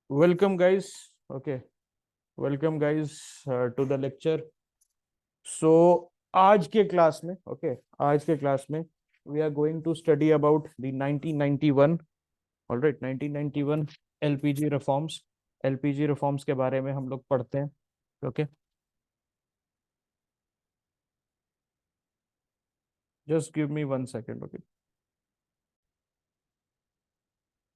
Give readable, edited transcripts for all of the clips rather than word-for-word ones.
Welcome, guys. Okay, welcome, guys, to the lecture. So, आज के class में, आज के क्लास में we are going to study about the 1991, all right, 1991 LPG reforms. LPG reforms के बारे में हम लोग पढ़ते हैं. Okay, just give me 1 second. Okay.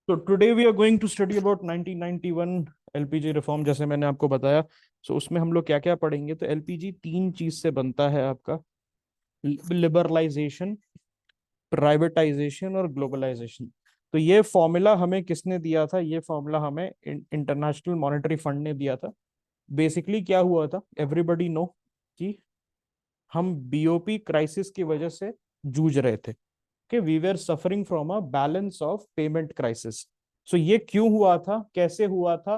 So today we are going to study about 1991 LPG reform. जैसे मैंने आपको बताया, सो उसमें हम लोग क्या क्या पढ़ेंगे. तो एलपीजी तीन चीज से बनता है आपका: लिबरलाइजेशन, प्राइवेटाइजेशन और ग्लोबलाइजेशन. तो ये फॉर्मूला हमें किसने दिया था? ये फॉर्मूला हमें इंटरनेशनल मॉनेटरी फंड ने दिया था. बेसिकली क्या हुआ था, एवरीबडी नो कि हम बीओपी क्राइसिस की वजह से जूझ रहे थे कि we were suffering from a balance of payment crisis. So ये क्यों हुआ था, कैसे हुआ था,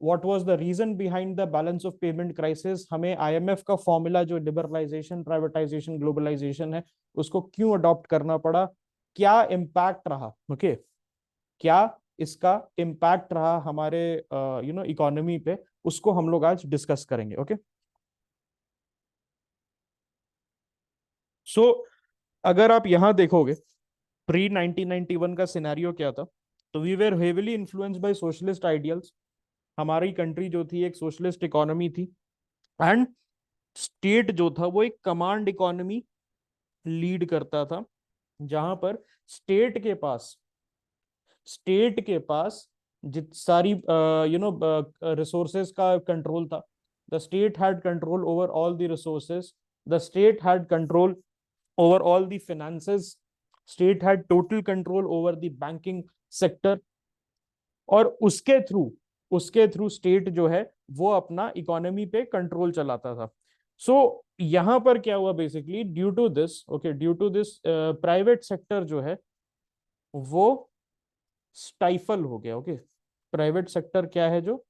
what was the reason behind the balance of payment crisis, हमें आईएमएफ का फॉर्मूला जो लिबरलाइजेशन, प्राइवेटाइजेशन, ग्लोबलाइजेशन है, उसको क्यों अडॉप्ट करना पड़ा, क्या इम्पैक्ट रहा. ओके, क्या इसका इम्पैक्ट रहा हमारे इकोनॉमी पे, उसको हम लोग आज डिस्कस करेंगे. ओके, सो अगर आप यहां देखोगे, प्री 1991 का सिनेरियो क्या था. तो we were heavily influenced by socialist ideals. हमारी कंट्री जो थी एक सोशलिस्ट इकोनॉमी थी. एंड स्टेट जो था वो एक कमांड इकोनॉमी लीड करता था, जहां पर स्टेट के पास स्टेट के पास जित सारी रिसोर्सेज का कंट्रोल था. The state had control over all the resources. The state had control over all the finances. State had total control over the banking sector. और उसके थ्रू स्टेट जो है वो अपना इकोनॉमी पे कंट्रोल चलाता था. सो यहां पर क्या हुआ, basically due to this private sector जो है वो स्टाइफल हो गया. ओके, प्राइवेट सेक्टर क्या है जो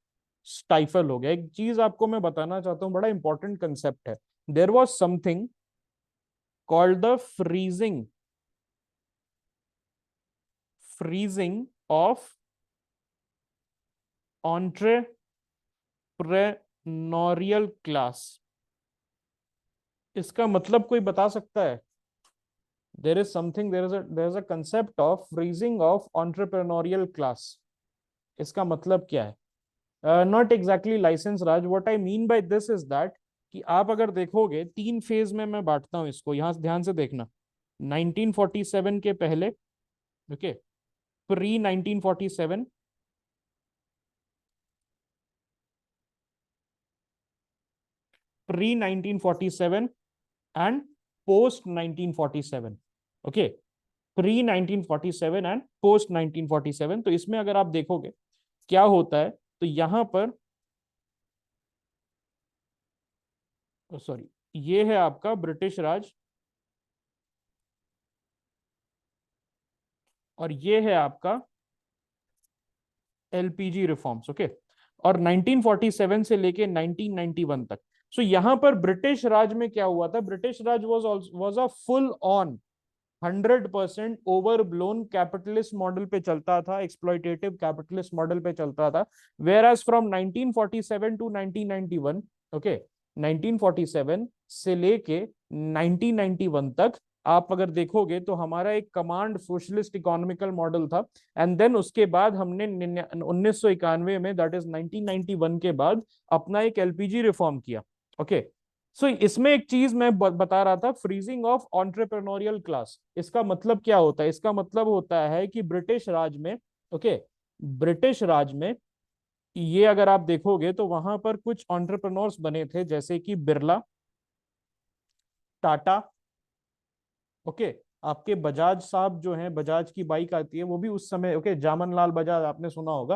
स्टाइफल हो गया. एक चीज आपको मैं बताना चाहता हूं, बड़ा इंपॉर्टेंट कंसेप्ट है. There was something called the freezing of entrepreneurial class. इसका मतलब कोई बता सकता है? there is a concept of freezing of entrepreneurial class. इसका मतलब क्या है? Not exactly license Raj. What I mean by this is that कि आप अगर देखोगे तीन फेज में मैं बांटता हूं इसको, यहां ध्यान से देखना. 1947 के पहले, okay, pre 1947, pre 1947 and post 1947. Okay, pre 1947 and post 1947. तो इसमें अगर आप देखोगे क्या होता है, तो यहां पर सॉरी, ये है आपका ब्रिटिश राज और ये है आपका एलपीजी रिफॉर्म्स. ओके, और 1947 से लेके 1991 तक. सो यहां पर ब्रिटिश राज में क्या हुआ था, British Raj was a full on 100% overblown capitalist model पे चलता था, एक्सप्लॉइटेटिव कैपिटलिस्ट मॉडल पे चलता था. Whereas from 1947 to 1991, okay, 1947 से लेके 1991 तक आप अगर देखोगे तो हमारा एक कमांड सोशलिस्ट इकोनॉमिकल मॉडल था. एंड देन उसके बाद हमने 1991 में, दैट इज 1991 के बाद, अपना एक एलपीजी रिफॉर्म किया. ओके, सो इसमें एक चीज मैं बता रहा था, फ्रीजिंग ऑफ ऑन्टरप्रेन्योरियल क्लास. इसका मतलब क्या होता है? इसका मतलब होता है कि ब्रिटिश राज में, ओके, ब्रिटिश राज में ये अगर आप देखोगे तो वहां पर कुछ ऑन्टरप्रनोर्स बने थे, जैसे कि बिरला, टाटा, ओके, आपके बजाज साहब जो हैं, बजाज की बाइक आती है वो भी उस समय, ओके, जामन लाल बजाज आपने सुना होगा.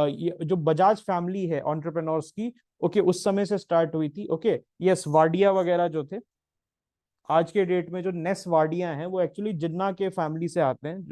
ये जो बजाज फैमिली है ऑन्टरप्रेन्योर्स की, ओके, उस समय से स्टार्ट हुई थी. ओके, यस, वाडिया वगैरह जो थे, आज के डेट में जो नेस वाडिया हैं वो एक्चुअली जिन्ना के फैमिली से आते हैं,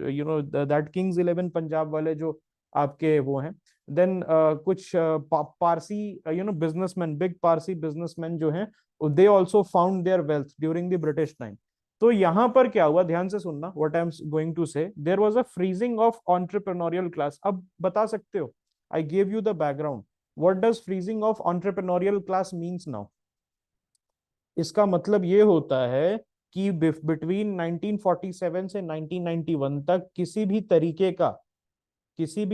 दैट किंग्स 11 पंजाब वाले जो आपके वो हैं. देन कुछ Parsi businessman, big Parsi businessman जो हैं, they also found their wealth during the British time. तो यहां पर क्या हुआ, ध्यान से सुनना, what I am going to say, there was a freezing of entrepreneurial class. अब बता सकते हो I gave you the background. What does freezing of entrepreneurial class means now? इसका मतलब ये होता है कि बिटवीन 1947 से 1991 तक किसी भी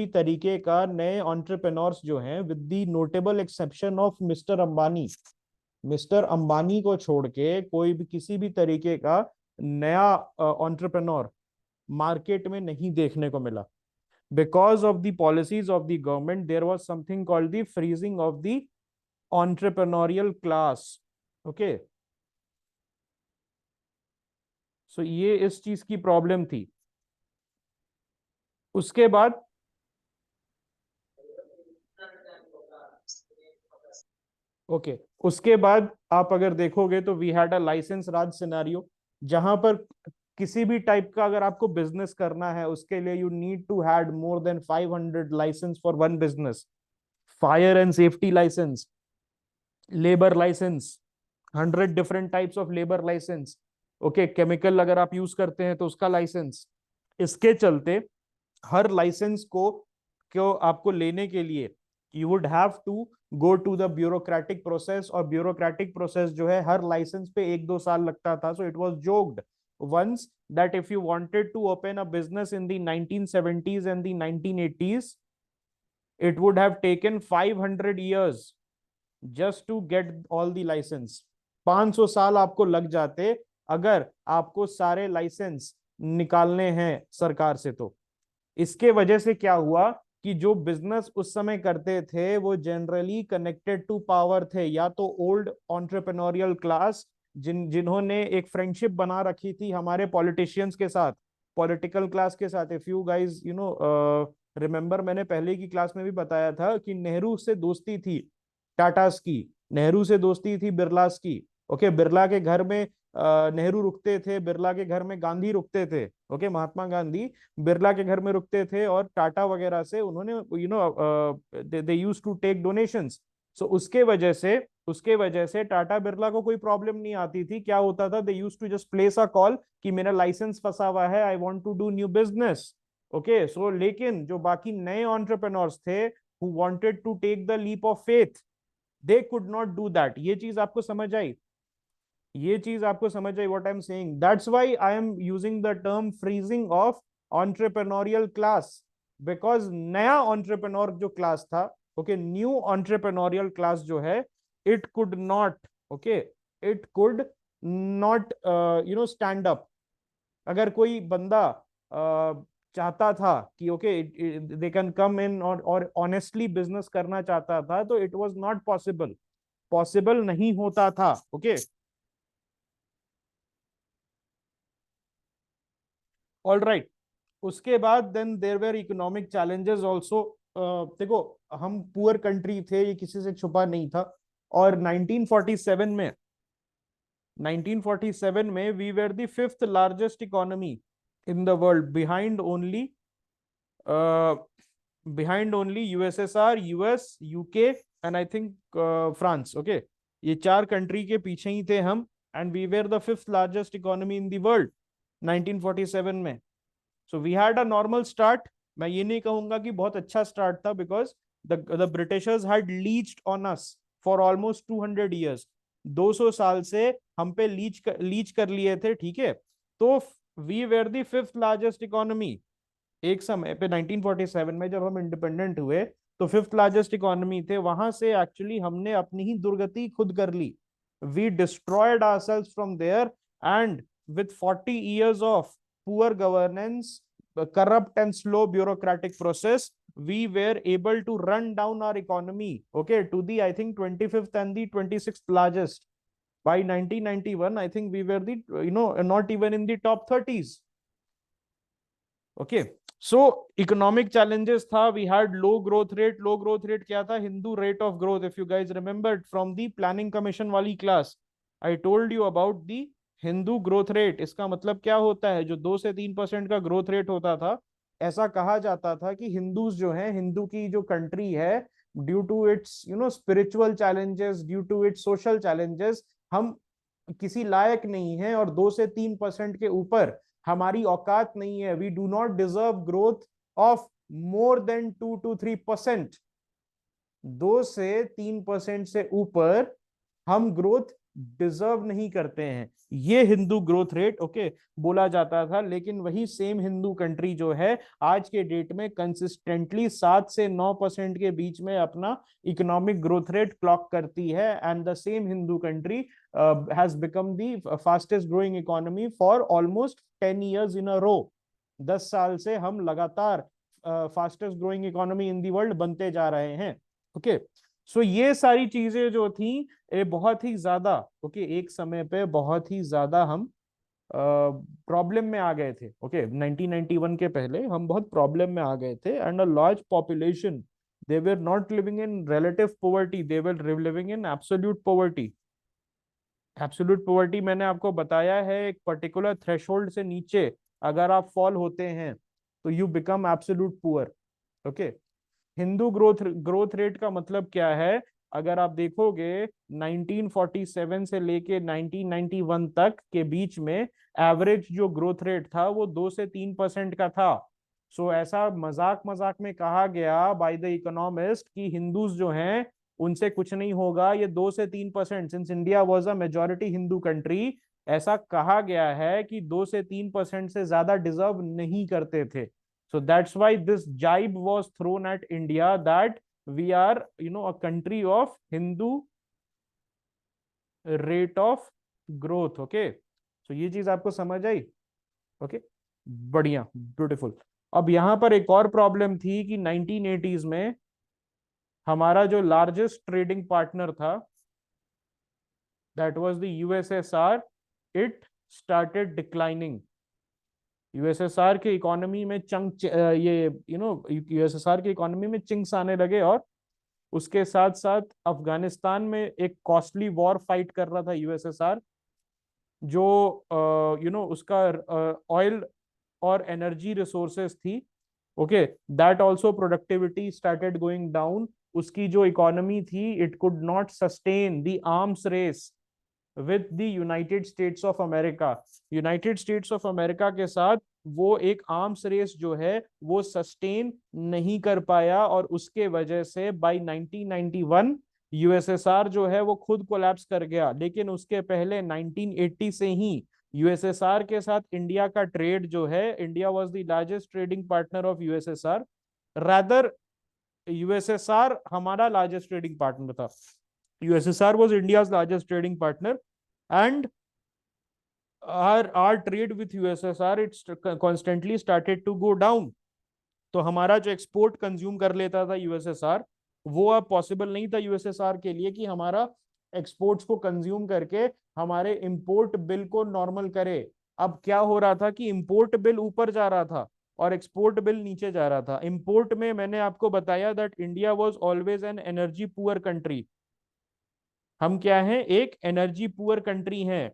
तरीके का नए एंटरप्रेन्योर्स जो हैं, with the notable exception of mister Ambani को छोड़ के कोई भी किसी भी तरीके का नया एंटरप्रेन्योर मार्केट में नहीं देखने को मिला. Because of the policies of the government, there was something called the freezing of the entrepreneurial class. Okay. So ये इस चीज की प्रॉब्लम थी. उसके बाद उसके बाद आप अगर देखोगे तो we had a license Raj scenario, जहां पर किसी भी टाइप का अगर आपको बिजनेस करना है उसके लिए you need to had more than 500 license for one business. Fire and safety license, labour license, 100 different types of labour license. Okay, chemical अगर आप यूज करते हैं तो उसका लाइसेंस. इसके चलते हर लाइसेंस को आपको लेने के लिए you would have to go to the bureaucratic process, और ब्यूरोक्रेटिक प्रोसेस जो है हर लाइसेंस पे 1-2 साल लगता था. So it was joked once that if you wanted to open a business in the 1970s and the 1980s, it would have taken 500 years just to get all the license. 500 साल आपको लग जाते अगर आपको सारे लाइसेंस निकालने हैं सरकार से. तो इसके वजह से क्या हुआ कि जो बिजनेस उस समय करते थे वो जनरली कनेक्टेड टू पावर थे, या तो ओल्ड एंटरप्रेन्योरियल क्लास जिन्होंने एक फ्रेंडशिप बना रखी थी हमारे पॉलिटिशियंस के साथ, पॉलिटिकल क्लास के साथ. इफ यू गाइज रिमेंबर, मैंने पहले की क्लास में भी बताया था कि नेहरू से दोस्ती थी टाटास की, नेहरू से दोस्ती थी बिरलास की. ओके, बिरला के घर में नेहरू रुकते थे, बिरला के घर में गांधी रुकते थे. ओके, महात्मा गांधी बिरला के घर में रुकते थे, और टाटा वगैरह से उन्होंने they used to take donations. So उसके वजह से टाटा बिरला को कोई प्रॉब्लम नहीं आती थी. क्या होता था, they used to just place a call कि मेरा लाइसेंस फंसा हुआ है, I want to do new business. Okay, so लेकिन जो बाकी नए एंटरप्रेन्योर्स थे who wanted to take the leap of faith, they could not do that. ये चीज आपको समझ आई? What I am saying? That's why I am using the term freezing of entrepreneurial class, because नया एंटरप्रेन्योर जो class था, okay, new entrepreneurial class जो है, it could not stand up. अगर कोई बंदा चाहता था कि ओके दे कैन कम इन और ऑनेस्टली बिजनेस करना चाहता था, तो इट वाज नॉट पॉसिबल नहीं होता था. Okay, all right. उसके बाद then there were economic challenges also. देखो, हम पुअर कंट्री थे, ये किसी से छुपा नहीं था. और 1947 में we were the 5th largest economy in the world, behind only USSR, US, UK and I think France. Okay, ये 4 कंट्री के पीछे ही थे हम, and we were the 5th largest economy in the world 1947 में. So we had a normal start. मैं ये नहीं कहूंगा कि बहुत अच्छा स्टार्ट था, because the Britishers had leeched on us for almost 200 years. 200 साल से हम पे लीच कर लिए थे. ठीक है, तो we were the 5th largest economy. एक समय पे 1947 में जब हम इंडिपेंडेंट हुए तो 5th लार्जेस्ट इकोनॉमी थे. वहां से एक्चुअली हमने अपनी ही दुर्गति खुद कर ली. We destroyed ourselves from there, and with 40 years of poor governance, corrupt and slow bureaucratic process, we were able to run down our economy, okay, to the I think 25th and the 26th largest. By 1991, I think we were the not even in the top 30s. Okay, so economic challenges tha. We had low growth rate. क्या था? Hindu rate of growth. If you guys remembered from the planning commission वाली class, I told you about the Hindu growth rate. इसका मतलब क्या होता है? जो 2 से 3% का ग्रोथ रेट होता था, ऐसा कहा जाता था कि हिंदूज जो है, हिंदू की जो कंट्री है, due to its spiritual challenges, due to its social challenges, हम किसी लायक नहीं है, और 2 से 3% के ऊपर हमारी औकात नहीं है. We do not deserve growth of more than 2 to 3%, 2 से 3% से ऊपर हम ग्रोथ डिजर्व नहीं करते हैं, ये हिंदू ग्रोथ रेट ओके बोला जाता था। लेकिन वही सेम हिंदू कंट्री जो है आज के डेट में कंसिस्टेंटली 7 से 9% के बीच में अपना इकोनॉमिक ग्रोथ रेट क्लॉक करती है, and the same Hindu country has become the fastest growing economy for almost 10 years इन अ रो। 10 साल से हम लगातार fastest growing economy in the world बनते जा रहे हैं। ओके सो ये सारी चीजें जो थी ये बहुत ही ज्यादा ओके एक समय पे बहुत ही ज्यादा हम प्रॉब्लम में आ गए थे। ओके 1991 के पहले हम बहुत प्रॉब्लम में आ गए थे, and a large population they were not living in relative poverty, they were living in absolute poverty. Absolute poverty मैंने आपको बताया है एक पर्टिकुलर थ्रेशोल्ड से नीचे अगर आप फॉल होते हैं तो you become absolute poor. Okay Hindu growth rate का मतलब क्या है, अगर आप देखोगे 1947 से लेके 1991 तक के बीच में एवरेज जो ग्रोथ रेट था वो 2 से 3% का था। सो ऐसा मजाक मजाक में कहा गया बाय द इकोनॉमिस्ट कि हिंदूज जो हैं उनसे कुछ नहीं होगा, ये 2 से 3%, since India was a majority Hindu country, ऐसा कहा गया है कि 2 से 3% से ज्यादा डिजर्व नहीं करते थे। So that's why this jibe was thrown at India that we are, a country of Hindu rate of growth. Okay. So ये चीज आपको समझ आई? ओके बढ़िया ब्यूटीफुल। अब यहां पर एक और प्रॉब्लम थी कि 1980s में हमारा जो लार्जेस्ट ट्रेडिंग पार्टनर था that was the USSR, it started declining. USSR के इकोनॉमी में ये यूएसएसआर की इकोनॉमी में चिंक्स आने लगे, और उसके साथ साथ अफगानिस्तान में एक कॉस्टली वॉर फाइट कर रहा था यूएसएसआर, जो उसका ऑयल और एनर्जी रिसोर्सेस थी। Okay that also productivity started going down. उसकी जो इकोनॉमी थी it could not sustain the arms race with the United States of America. United States of America के साथ वो एक आर्म्स रेस जो है वो सस्टेन नहीं कर पाया, और उसके वजह से बाय 1991 यूएसएसआर जो है वो खुद कोलैप्स कर गया। लेकिन उसके पहले 1980 से ही यूएसएसआर के साथ इंडिया का ट्रेड जो है, India was the largest trading partner of USSR, rather USSR हमारा लार्जेस्ट ट्रेडिंग पार्टनर था। USSR was India's largest trading partner, and our trade with USSR it's constantly started to go down। तो हमारा जो export consume कर लेता था USSR, वो अब पॉसिबल नहीं था यूएसएसआर के लिए कि हमारा एक्सपोर्ट्स को कंज्यूम करके हमारे इंपोर्ट बिल को नॉर्मल करे। अब क्या हो रहा था कि इंपोर्ट बिल ऊपर जा रहा था और एक्सपोर्ट बिल नीचे जा रहा था। इंपोर्ट में मैंने आपको बताया that India was always an energy poor country. हम क्या है, एक एनर्जी पुअर कंट्री हैं,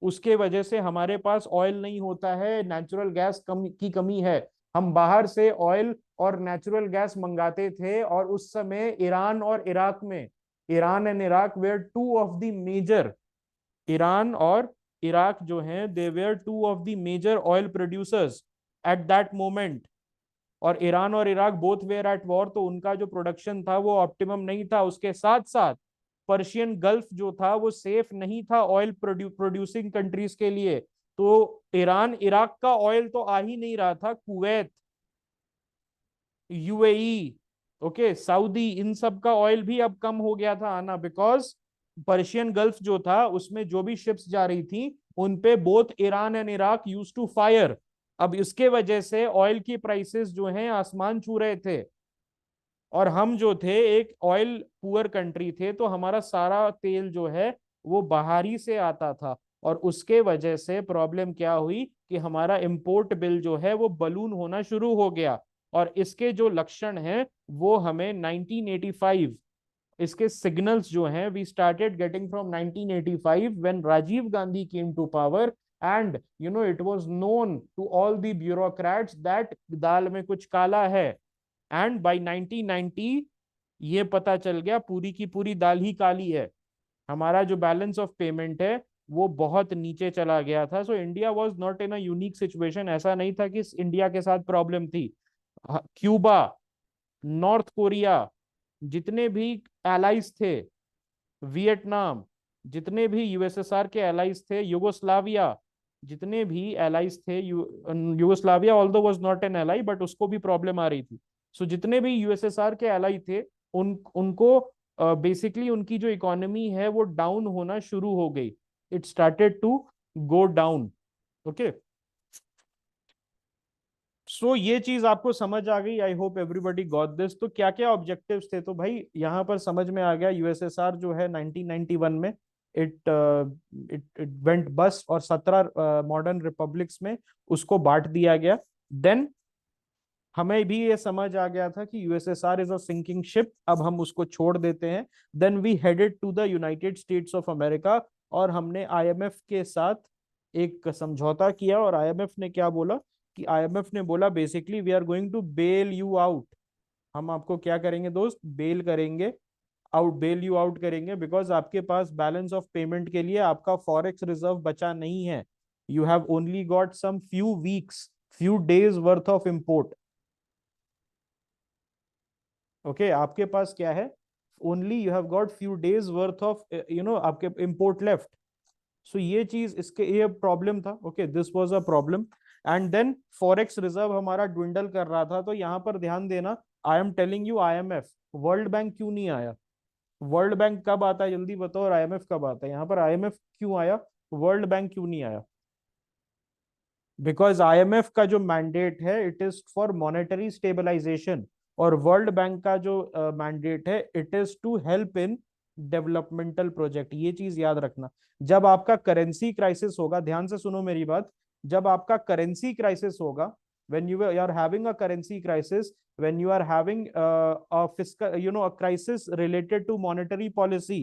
उसके वजह से हमारे पास ऑयल नहीं होता है, नेचुरल गैस की कमी है। हम बाहर से ऑयल और नेचुरल गैस मंगाते थे, और उस समय ईरान और इराक में, Iran and Iraq were two of the major, Iran और इराक जो हैं they were two of the major oil producers at that moment. और ईरान और Iraq both were at war, तो उनका जो प्रोडक्शन था वो ऑप्टिमम नहीं था। उसके साथ साथ पर्शियन गल्फ जो था वो सेफ नहीं था ऑयल प्रोड्यूसिंग कंट्रीज के लिए। तो ईरान इराक का ऑयल तो आ ही नहीं रहा था, कुवैत, यूएई, ओके सऊदी, इन सब का ऑयल भी अब कम हो गया था आना, बिकॉज पर्शियन गल्फ जो था उसमें जो भी शिप्स जा रही थी उन पे both Iran and Iraq use to fire. अब इसके वजह से ऑयल की प्राइसेस जो हैं आसमान छू रहे थे, और हम जो थे एक ऑयल पुअर कंट्री थे, तो हमारा सारा तेल जो है वो बाहरी से आता था, और उसके वजह से प्रॉब्लम क्या हुई कि हमारा इंपोर्ट बिल जो है वो बलून होना शुरू हो गया। और इसके जो लक्षण हैं वो हमें 1985, इसके सिग्नल्स जो हैं we started getting from 1985 when Rajiv Gandhi came to power, and it was known to all the bureaucrats that दाल में कुछ काला है। एंड बाय 1990 ये पता चल गया पूरी की पूरी दाल ही काली है, हमारा जो बैलेंस ऑफ पेमेंट है वो बहुत नीचे चला गया था। So India was not in a unique situation, ऐसा नहीं था कि इंडिया के साथ प्रॉब्लम थी। क्यूबा, नॉर्थ कोरिया, जितने भी एलाइज थे, वियतनाम, जितने भी यूएसएसआर के एलाइज थे, युगोस्लाविया, जितने भी एलाइज थे, Yugoslavia although was not an ally but उसको भी प्रॉब्लम आ रही थी। सो जितने भी यूएसएसआर के एलाई थे, उनको बेसिकली उनकी जो इकोनॉमी है वो डाउन होना शुरू हो गई। It started to go down. Okay, so ये चीज आपको समझ आ गई। I hope everybody got this. तो क्या क्या ऑब्जेक्टिव्स थे, तो भाई यहाँ पर समझ में आ गया। यूएसएसआर जो है 1991 में इट इट इट वेंट बस, और 17 मॉडर्न रिपब्लिक्स में उसको बांट दिया गया। देन हमें भी ये समझ आ गया था कि USSR is a sinking ship, अब हम उसको छोड़ देते हैं। Then we headed to the United States of America, और हमने आईएमएफ के साथ एक समझौता किया। और आईएमएफ ने क्या बोला कि आईएमएफ ने बोला basically we are going to bail you out. हम आपको क्या करेंगे दोस्त, बेल करेंगे आउट, बेल यू आउट करेंगे, बिकॉज आपके पास बैलेंस ऑफ पेमेंट के लिए आपका फॉरेक्स रिजर्व बचा नहीं है। You have only got some few weeks, few days worth of import. Okay, आपके पास क्या है, only you have got few days worth of आपके इम्पोर्ट लेफ्ट। सो ये चीज, इसके ये प्रॉब्लम था। Okay, this was a problem. And then forex reserve हमारा dwindle कर रहा था। तो यहाँ पर ध्यान देना, I am telling you IMF, world bank क्यों नहीं आया? वर्ल्ड बैंक कब आता है जल्दी बताओ, और आईएमएफ कब आता है? यहाँ पर आईएमएफ क्यों आया, वर्ल्ड बैंक क्यों नहीं आया? बिकॉज आईएमएफ का जो मैंडेट है it is for monetary stabilization, और वर्ल्ड बैंक का जो मैंडेट है it is to help in developmental project. ये चीज याद रखना। जब आपका करेंसी क्राइसिस होगा, ध्यान से सुनो मेरी बात, जब आपका करेंसी क्राइसिस होगा, when you are having a currency crisis, when you are having a fiscal a crisis related to monetary policy,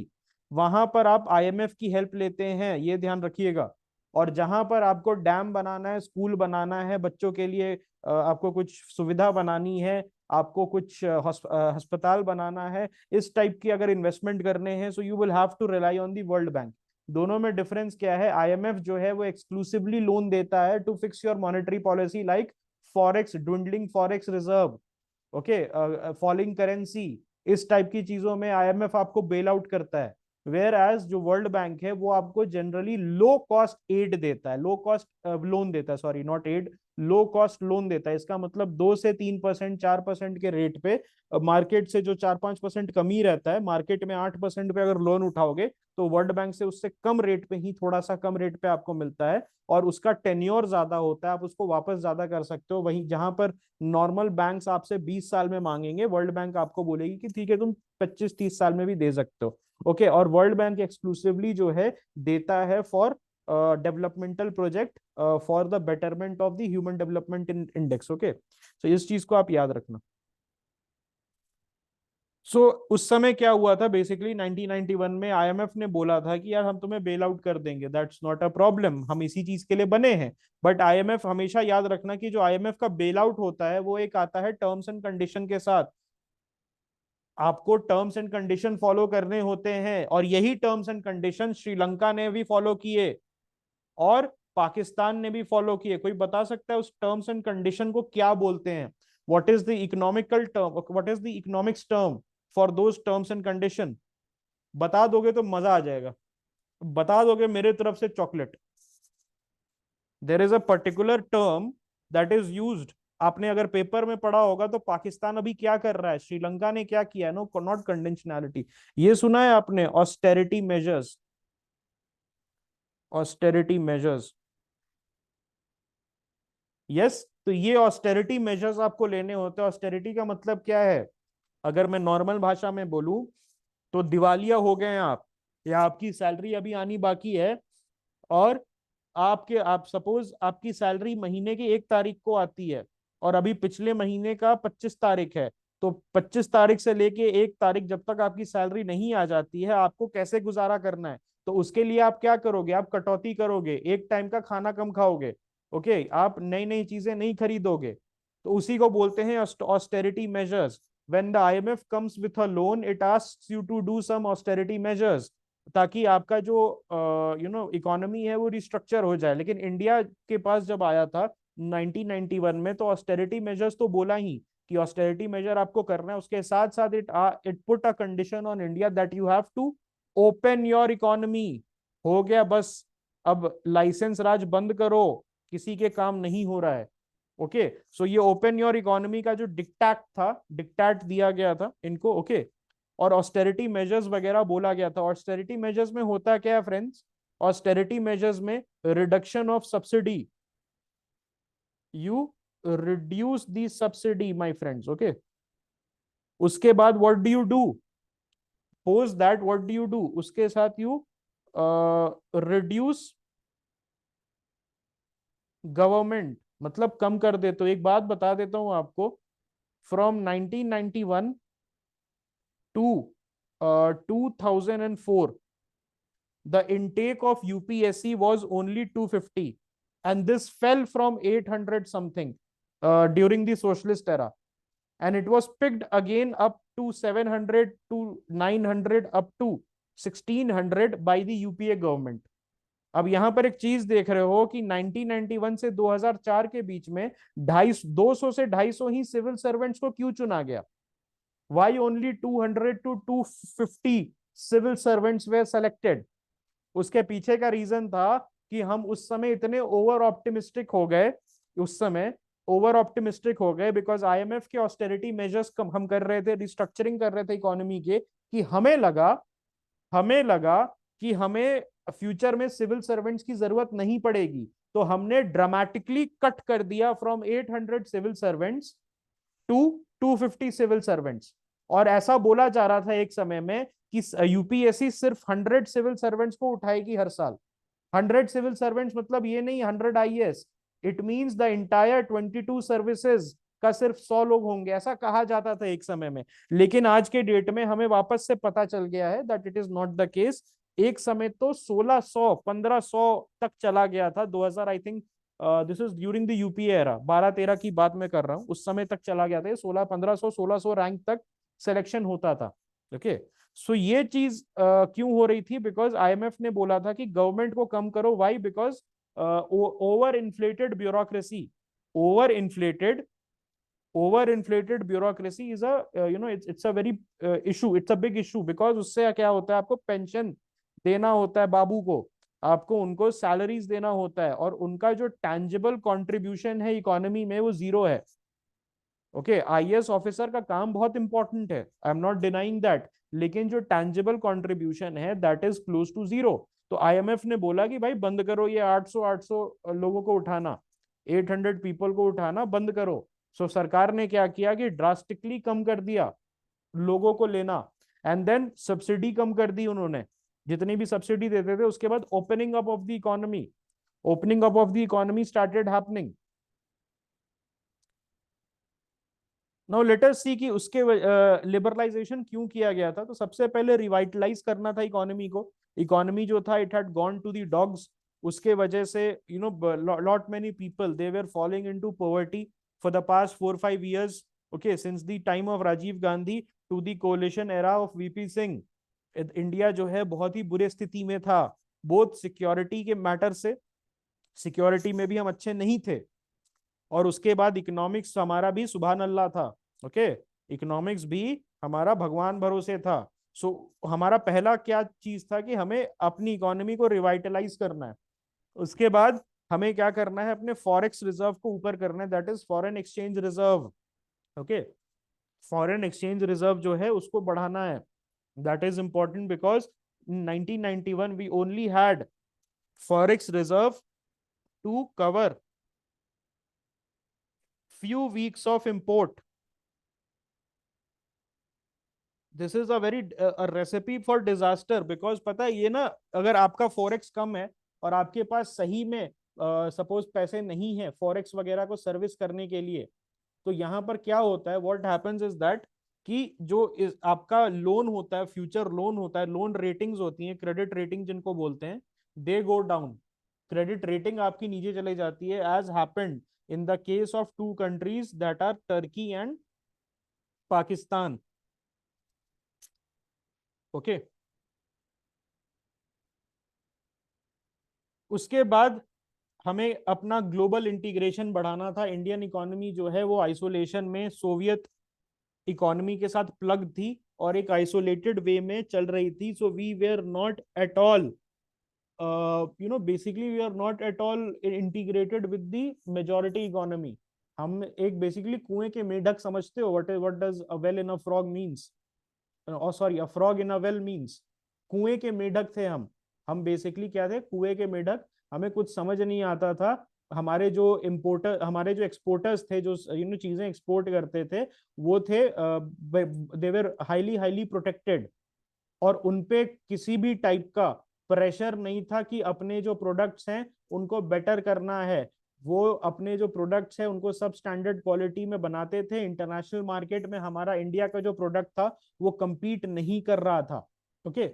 वहां पर आप आईएमएफ की हेल्प लेते हैं, ये ध्यान रखिएगा। और जहां पर आपको डैम बनाना है, स्कूल बनाना है बच्चों के लिए, आपको कुछ सुविधा बनानी है, आपको कुछ अस्पताल बनाना है, इस टाइप की अगर इन्वेस्टमेंट करने हैं, so you will have to rely on the world bank. दोनों में डिफरेंस क्या है, आईएमएफ जो है वो एक्सक्लूसिवली लोन देता है to fix your monetary policy, like forex, dwindling forex reserve, okay, falling currency, इस टाइप की चीजों में आईएमएफ आपको बेल आउट करता है। वेयर एज जो वर्ल्ड बैंक है वो आपको जनरली लो कॉस्ट एड देता है, लो कॉस्ट लोन देता है, sorry not aid, low cost loan देता है। इसका मतलब 2 से 3%, 4% के रेट पे, मार्केट से जो 4-5% कमी रहता है, मार्केट में 8% पे अगर लोन उठाओगे तो वर्ल्ड बैंक से उससे कम रेट पे ही, थोड़ा सा कम रेट पे आपको मिलता है। और उसका टेन्योर ज्यादा होता है, आप उसको वापस ज्यादा कर सकते हो। वहीं जहां पर नॉर्मल बैंक्स आपसे 20 साल में मांगेंगे, वर्ल्ड बैंक आपको बोलेगी कि ठीक है तुम 25-30 साल में भी दे सकते हो। ओके, और वर्ल्ड बैंक एक्सक्लूसिवली जो है देता है for developmental project, for the betterment of the human development index. Okay, तो इस चीज को आप याद रखना। सो उस समय क्या हुआ था, बेसिकली 1991 में आईएमएफ ने बोला था कि यार हम तुम्हें बेल आउट कर देंगे, दैट्स नॉट अ प्रॉब्लम, हम इसी चीज के लिए बने हैं। बट आईएमएफ, हमेशा याद रखना कि जो आईएमएफ का बेल आउट होता है वो एक आता है टर्म्स एंड कंडीशन के साथ। आपको टर्म्स एंड कंडीशन फॉलो करने होते हैं, और यही टर्म्स एंड कंडीशन श्रीलंका ने भी फॉलो किए और पाकिस्तान ने भी फॉलो किए। कोई बता सकता है उस टर्म्स एंड कंडीशन को क्या बोलते हैं? What is the economical term, what is the economics term for those terms and condition? बता दोगे तो मजा आ जाएगा, बता दोगे मेरे तरफ से chocolate. There is a particular term that is used. आपने अगर पेपर में पढ़ा होगा तो पाकिस्तान अभी क्या कर रहा है, श्रीलंका ने क्या किया, नो नॉट कंडेंशनैलिटी, ये सुना है आपने, austerity measures, austerity measures. Yes, तो ये ऑस्टेरिटी मेजर्स आपको लेने होते हैं। ऑस्टेरिटी का मतलब क्या है, अगर मैं नॉर्मल भाषा में बोलूं तो दिवालिया हो गए हैं आप, या आपकी सैलरी अभी आनी बाकी है, और आप सपोज आपकी सैलरी महीने की 1 तारीख को आती है, और अभी पिछले महीने का 25 तारीख है। तो 25 तारीख से लेके 1 तारीख, जब तक आपकी सैलरी नहीं आ जाती है, आपको कैसे गुजारा करना है? तो उसके लिए आप क्या करोगे, आप कटौती करोगे, एक टाइम का खाना कम खाओगे। ओके, आप नई नई चीजें नहीं खरीदोगे। तो उसी को बोलते हैं austerity measures. When the IMF comes with a loan, it asks you to do some austerity measures, ताकि आपका जो इकोनॉमी है वो रिस्ट्रक्चर हो जाए। लेकिन इंडिया के पास जब आया था 1991 में, तो ऑस्टेरिटी मेजर्स तो बोला ही कि ऑस्टेरिटी मेजर आपको करना है, उसके साथ साथ it put a condition on India that you have to open your economy. हो गया बस, अब लाइसेंस राज बंद करो, किसी के काम नहीं हो रहा है। ओके, सो ये ओपन योर इकोनॉमी का जो डिक्टेट था, डिक्टेट दिया गया था इनको। ओके, और ऑस्टेरिटी मेजर्स वगैरह बोला गया था। ऑस्टेरिटी मेजर्स में होता क्या है फ्रेंड्स? ऑस्टेरिटी मेजर्स में reduction of subsidy, you reduce the subsidy my friends. Okay, उसके बाद what do you do? Post that what do you do? उसके साथ यू रिड्यूस गवर्नमेंट, मतलब कम कर दे। तो एक बात बता देता हूं आपको, from 1991 to 2004 the intake of UPSC was only 250, and this fell from 800 something during the socialist era, and it was picked again up to 700 to 900 up to 1600 by the UPA government. अब यहां पर एक चीज देख रहे हो कि 1991 से 2004 के बीच में 200 से 250 ही सिविल सर्वेंट्स को क्यों चुना गया? Why only 200 to 250 civil servants were selected? उसके पीछे का रीजन था कि हम उस समय इतने ओवर ऑप्टिमिस्टिक हो गए, उस समय ओवर ऑप्टिमिस्टिक हो गए बिकॉज आईएमएफ के ऑस्टेरिटी मेजर्स हम कर रहे थे, रिस्ट्रक्चरिंग कर रहे थे इकोनॉमी के, कि हमें लगा कि हमें फ्यूचर में सिविल सर्वेंट्स की जरूरत नहीं पड़ेगी, तो हमने ड्रामेटिकली कट कर दिया from 800 civil servants to 250 civil servants. और ऐसा बोला जा रहा था एक समय में कि यूपीएससी सिर्फ 100 सिविल सर्वेंट्स को उठाएगी हर साल। 100 सिविल सर्वेंट्स मतलब ये नहीं 100 IAS, it means the entire 22 services का सिर्फ 100 लोग होंगे, ऐसा कहा जाता था एक समय में। लेकिन आज के डेट में हमें वापस से पता चल गया है that it is not the case. एक समय तो 1600 1500 तक चला गया था, 2000 I think, this is during the UPA era, 12-13 की बात मैं कर रहा हूँ, उस समय तक चला गया था, 1600 रैंक तक सिलेक्शन होता था। ओके, सो ये चीज क्यों हो रही थी? बिकॉज आईएमएफ ने बोला था कि गवर्नमेंट को कम करो। Why? Because over inflated bureaucracy, over inflated over inflated bureaucracy is it's a very issue, it's a big issue. Because उससे क्या होता है, आपको पेंशन देना होता है बाबू को, आपको उनको सैलरीज देना होता है, और उनका जो टैंजिबल कंट्रीब्यूशन है इकोनॉमी में वो जीरो है। ओके, आईएएस ऑफिसर का काम बहुत इंपॉर्टेंट है, I am not denying that, लेकिन जो टैंजिबल कंट्रीब्यूशन है that is close to zero. तो आईएमएफ ने बोला कि भाई बंद करो ये 800 लोगों को उठाना, 800 पीपल को उठाना बंद करो। सो सरकार ने क्या किया कि ड्रास्टिकली कम कर दिया लोगों को लेना, एंड देन सब्सिडी कम कर दी उन्होंने, जितनी भी सब्सिडी देते थे। उसके बाद opening up of the economy, opening up of the economy started happening. Now let us see कि उसके लिबरलाइजेशन क्यों किया गया था। तो सबसे पहले रिवाइटलाइज करना था इकोनॉमी को। इकोनॉमी जो था it had gone to the dogs, उसके वजह से lot many people they were following into poverty for the past 4-5 years, okay, since the time of Rajiv Gandhi to the coalition era of VP Singh. India जो है बहुत ही बुरे स्थिति में था, बोथ सिक्योरिटी के मैटर से, सिक्योरिटी में भी हम अच्छे नहीं थे, और उसके बाद इकोनॉमिक्स हमारा भी सुभान अल्लाह था। ओके, इकोनॉमिक्स भी हमारा भगवान भरोसे था। सो हमारा पहला क्या चीज था कि हमें अपनी इकोनॉमी को रिवाइटलाइज करना है। उसके बाद हमें क्या करना है, अपने फॉरेक्स रिजर्व को ऊपर करना है, that is foreign exchange reserve. Okay, foreign exchange reserve जो है उसको बढ़ाना है, that is important because 1991 we only had forex reserve to cover few weeks of import. This is a very recipe for disaster, because पता है ये ना, अगर आपका फॉरेक्स कम है और आपके पास सही में सपोज पैसे नहीं है फॉरेक्स वगैरह को सर्विस करने के लिए, तो यहाँ पर क्या होता है, व्हाट हैपेंस इज दैट कि जो आपका लोन होता है, फ्यूचर लोन होता है, लोन रेटिंग्स होती हैं, क्रेडिट रेटिंग जिनको बोलते हैं, they go down. Credit rating आपकी नीचे चले जाती है, as happened in the case of two countries that are Turkey and Pakistan. Okay, उसके बाद हमें अपना ग्लोबल इंटीग्रेशन बढ़ाना था। इंडियन इकोनॉमी जो है वो आइसोलेशन में सोवियत इकोनॉमी के साथ प्लग थी और एक आइसोलेटेड वे में चल रही थी। So we were not at all basically we are not at all integrated with the majority economy. हम एक बेसिकली कुएं के मेढक समझते हो। What does a well in a frog means, और sorry, a frog in a well means, कुएं के मेढक थे हम बेसिकली क्या थे, कुएं के मेढक। हमें कुछ समझ नहीं आता था। हमारे जो एक्सपोर्टर्स थे, जो चीजें एक्सपोर्ट करते थे, वो थे, दे वर हाईली हाईली प्रोटेक्टेड, और उनपे किसी भी टाइप का प्रेशर नहीं था कि अपने जो प्रोडक्ट्स हैं उनको बेटर करना है। वो अपने जो प्रोडक्ट्स हैं उनको सब स्टैंडर्ड क्वालिटी में बनाते थे। इंटरनेशनल मार्केट में हमारा इंडिया का जो प्रोडक्ट था वो compete नहीं कर रहा था। ओके,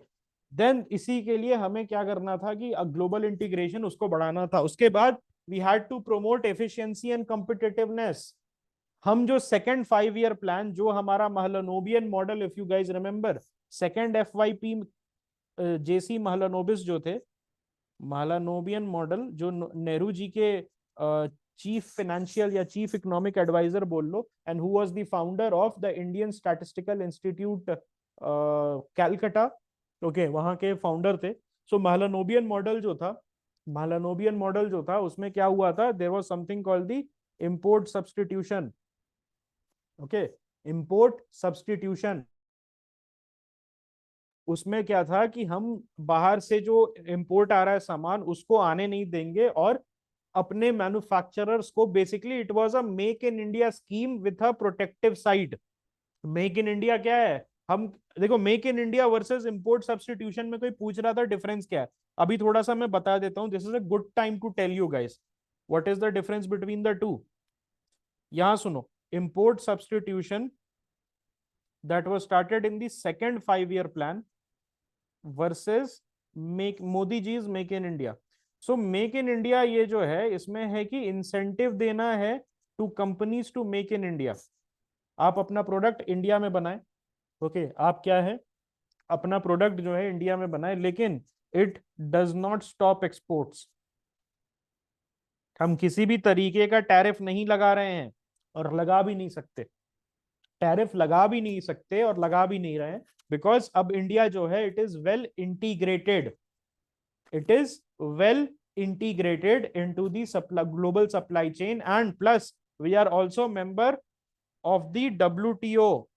देन इसी के लिए हमें क्या करना था कि ग्लोबल इंटीग्रेशन उसको बढ़ाना था। उसके बाद we had to promote efficiency and competitiveness. हम जो सेकंड 5 ईयर प्लान, जो हमारा Mahalanobian model, if you guys remember, second FYP, JC Mahalanobis जो थे, महलानोबियन मॉडल, जो नेहरू जी के चीफ फाइनेंशियल या चीफ इकोनॉमिक एडवाइजर बोल लो, and who was the founder of the Indian Statistical Institute Calcutta. Okay, वहां के फाउंडर थे। सो महलानोबियन मॉडल जो था उसमें क्या हुआ था, there was something called the import substitution. Okay, import substitution. उसमें क्या था कि हम बाहर से जो इंपोर्ट आ रहा है सामान उसको आने नहीं देंगे, और अपने मैन्युफैक्चरर्स को, basically it was a make in India scheme with a protective side. Make in India क्या है, हम देखो, make in India versus import substitution में कोई पूछ रहा था डिफरेंस क्या है, अभी थोड़ा सा मैं बता देता हूं। This is a good time to tell you guys what is the difference between the two. यहां सुनो, import substitution that was started in the second 5 year plan versus make Modi ji is make in India. So make in India ये जो है, इसमें है कि incentive देना है to companies to make in India. आप अपना प्रोडक्ट इंडिया में बनाए। ओके, आप क्या है, अपना प्रोडक्ट जो है इंडिया में बनाए, लेकिन it does not stop exports. हम किसी भी तरीके का टैरिफ नहीं लगा रहे हैं और लगा भी नहीं सकते। टैरिफ लगा भी नहीं सकते और लगा भी नहीं रहे हैं, बिकॉज अब इंडिया जो है it is well integrated. It is well integrated into the global supply chain, and plus we are also member of the WTO,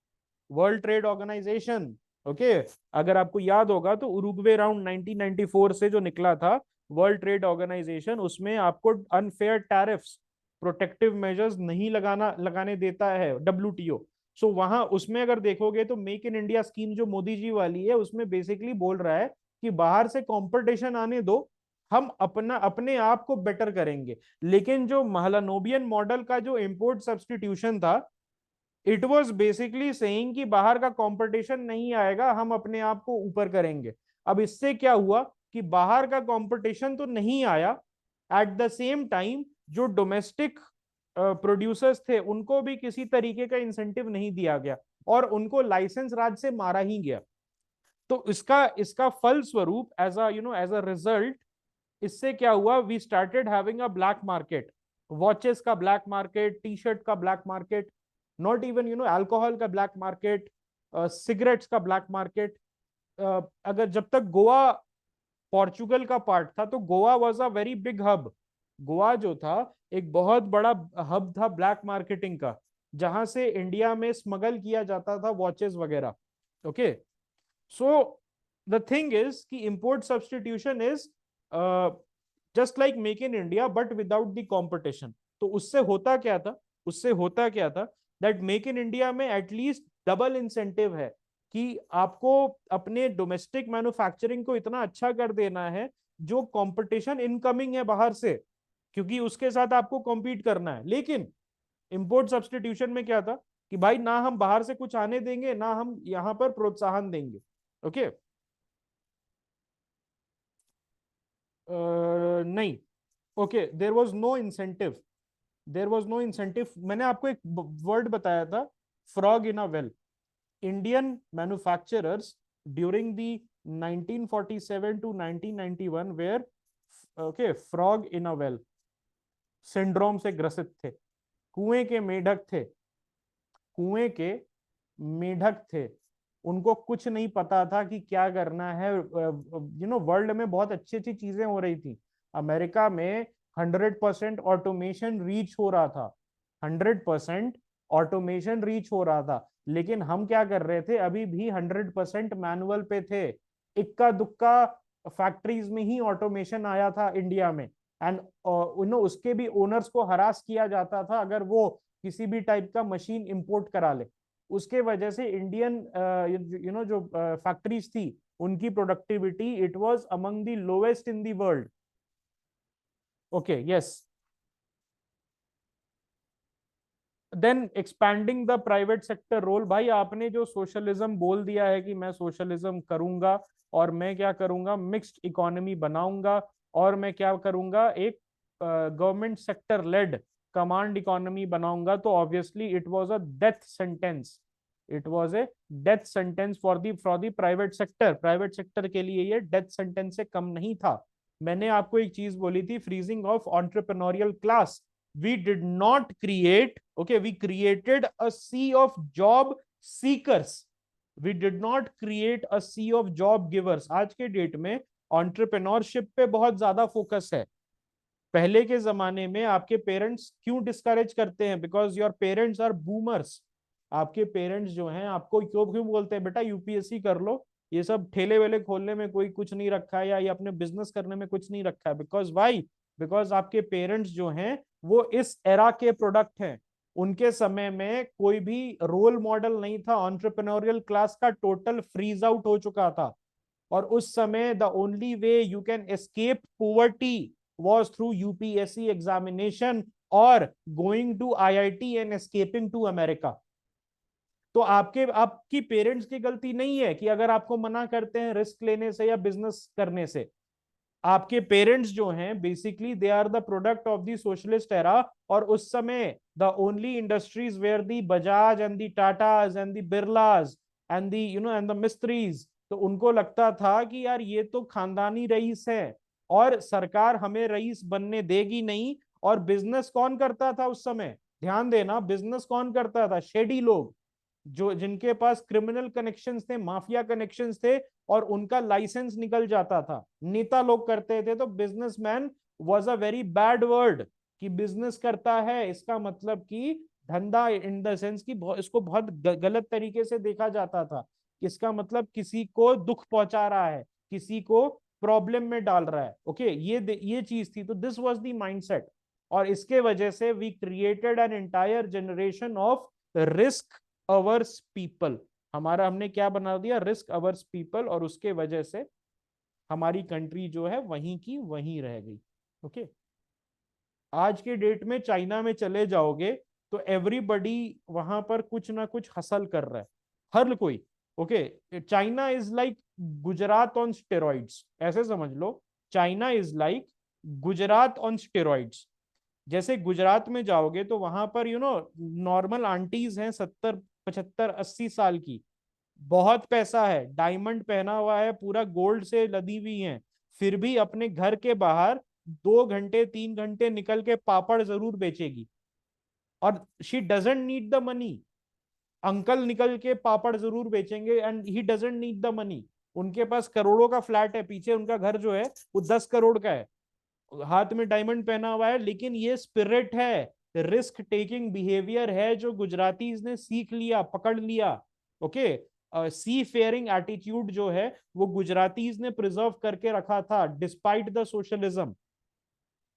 world trade organization. Okay, अगर आपको याद होगा तो उरुग्वे राउंड 1994 से जो निकला था वर्ल्ड ट्रेड ऑर्गेनाइजेशन, उसमें आपको अनफेयर टैरिफ्स, प्रोटेक्टिव मेजर्स नहीं लगाने देता है WTO। सो वहां उसमें अगर देखोगे तो मेक इन इंडिया स्कीम जो मोदी जी वाली है, उसमें बेसिकली बोल रहा है कि बाहर से कंपटीशन आने दो, हम अपने आप को बेटर करेंगे। लेकिन जो महलानोबियन मॉडल का जो इंपोर्ट सब्सटीट्यूशन था, इट वॉज बेसिकली सेइंग कि बाहर का कंपटीशन नहीं आएगा, हम अपने आप को ऊपर करेंगे। अब इससे क्या हुआ कि बाहर का कंपटीशन तो नहीं आया, एट द सेम टाइम जो डोमेस्टिक प्रोड्यूसर्स थे उनको भी किसी तरीके का इंसेंटिव नहीं दिया गया, और उनको लाइसेंस राज से मारा ही गया। तो इसका इसका फल स्वरूप, एज अ रिजल्ट, इससे क्या हुआ, we started having a black market. Watches का ब्लैक मार्केट, टी शर्ट का black market, not even alcohol का ब्लैक मार्केट, सिगरेट्स का ब्लैक मार्केट। अगर जब तक गोवा पोर्चुगल का पार्ट था तो Goa was a very big hub. Goa जो था एक बहुत बड़ा हब था ब्लैक मार्केटिंग का, जहां से इंडिया में स्मगल किया जाता था वॉचेस वगैरह। Okay, so the thing is कि import substitution is just like make in India but without the competition. तो उससे होता क्या था दैट मेक इन इंडिया में एटलीस्ट डबल इंसेंटिव है कि आपको अपने डोमेस्टिक मैन्युफैक्चरिंग को इतना अच्छा कर देना है जो कंपटीशन इनकमिंग है बाहर से, क्योंकि उसके साथ आपको कॉम्पीट करना है। लेकिन इंपोर्ट सब्सटीट्यूशन में क्या था कि भाई ना हम बाहर से कुछ आने देंगे, ना हम यहां पर प्रोत्साहन देंगे। ओके, नहीं, okay, there was no incentive. मैंने आपको एक वर्ड बताया था, frog in a well. Indian manufacturers during the 1947 to 1991 were, okay, frog in a well. Syndrome से ग्रसित थे, कुएं के मेढक थे, कुएं के मेढक थे। उनको कुछ नहीं पता था कि क्या करना है। वर्ल्ड में बहुत अच्छी अच्छी चीजें हो रही थी। अमेरिका में 100% ऑटोमेशन रीच हो रहा था, 100% ऑटोमेशन रीच हो रहा था, लेकिन हम क्या कर रहे थे, अभी भी 100% मैनुअल पे थे। इक्का दुक्का फैक्ट्रीज में ही ऑटोमेशन आया था इंडिया में। एंड उसके भी ओनर्स को हरास किया जाता था अगर वो किसी भी टाइप का मशीन इंपोर्ट करा ले। उसके वजह से इंडियन जो फैक्ट्रीज थी, उनकी productivity it was among the lowest in the world. Okay, yes. Then expanding the private sector role. भाई आपने जो सोशलिज्म बोल दिया है कि मैं सोशलिज्म करूंगा, और मैं क्या करूंगा, मिक्स्ड इकोनॉमी बनाऊंगा, और मैं क्या करूंगा, एक government sector led command economy बनाऊंगा, तो obviously it was a death sentence. It was a death sentence for the private sector. Private sector के लिए ये डेथ सेंटेंस से कम नहीं था। मैंने आपको एक चीज बोली थी, freezing of entrepreneurial class. We did not create, okay, we created a sea of job seekers. We did not create a sea of job givers. आज के डेट में एंटरप्रेन्योरशिप पे बहुत ज्यादा फोकस है। पहले के जमाने में आपके पेरेंट्स क्यों डिस्करेज करते हैं? Because your parents are boomers. आपके पेरेंट्स जो हैं आपको क्यों क्यों बोलते हैं, बेटा यूपीएससी कर लो, ये सब ठेले वेले खोलने में कोई कुछ नहीं रखा है, या ये अपने बिजनेस करने में कुछ नहीं रखा है। Because why? बिकॉज आपके पेरेंट्स जो हैं वो इस एरा के प्रोडक्ट हैं। उनके समय में कोई भी रोल मॉडल नहीं था, एंटरप्रेन्योरियल क्लास का टोटल फ्रीज आउट हो चुका था। और उस समय the only way you can escape poverty was through UPSC examination or going to IIT and escaping to America। तो आपकी पेरेंट्स की गलती नहीं है कि अगर आपको मना करते हैं रिस्क लेने से या बिजनेस करने से। आपके पेरेंट्स जो हैं basically they are the product of the socialist era. और उस समय the only industries were the Bajaj and the Tatas and the Birlas and the and the Mistrys. तो उनको लगता था कि यार ये तो खानदानी रईस है और सरकार हमें रईस बनने देगी नहीं। और बिजनेस कौन करता था उस समय? ध्यान देना, बिजनेस कौन करता था? शेडी लोग, जो जिनके पास क्रिमिनल कनेक्शंस थे, माफिया कनेक्शंस थे, और उनका लाइसेंस निकल जाता था। नेता लोग करते थे। तो businessman was a very bad word. कि बिजनेस करता है इसका मतलब कि धंधा, इन द सेंस कि इसको बहुत गलत तरीके से देखा जाता था। इसका मतलब किसी को दुख पहुंचा रहा है, किसी को प्रॉब्लम में डाल रहा है। ओके, ये चीज थी। तो दिस वाज द माइंडसेट। और इसके वजह से we created an entire generation of risk averse people. हमने क्या बना दिया? Risk averse people. और उसके वजह से हमारी कंट्री जो है वहीं की वहीं रह गई। ओके, आज के डेट में चाइना में चले जाओगे तो एवरीबडी वहां पर कुछ ना कुछ हसल कर रहा है, हर कोई। Okay, China is like Gujarat on steroids, ऐसे समझ लो। China is like Gujarat on steroids. जैसे गुजरात में जाओगे तो वहां पर नॉर्मल आंटीज हैं 70 75 80 साल की, बहुत पैसा है, डायमंड पहना हुआ है, पूरा गोल्ड से लदी हुई है, फिर भी अपने घर के बाहर 2 घंटे 3 घंटे निकल के पापड़ जरूर बेचेगी। और she doesn't need the money. Uncle निकल के पापड़ जरूर बेचेंगे and he doesn't need the money. उनके पास करोड़ों का फ्लैट है, पीछे उनका घर जो है वो 10 करोड़ का है, हाथ में डायमंड पहना हुआ है। लेकिन ये स्पिरिट है, रिस्क टेकिंग बिहेवियर है जो गुजरातीज ने सीख लिया, पकड़ लिया। ओके, सी फेयरिंग एटीट्यूड जो है वो गुजरातीज ने प्रिजर्व करके रखा था डिस्पाइट द सोशलिज्म।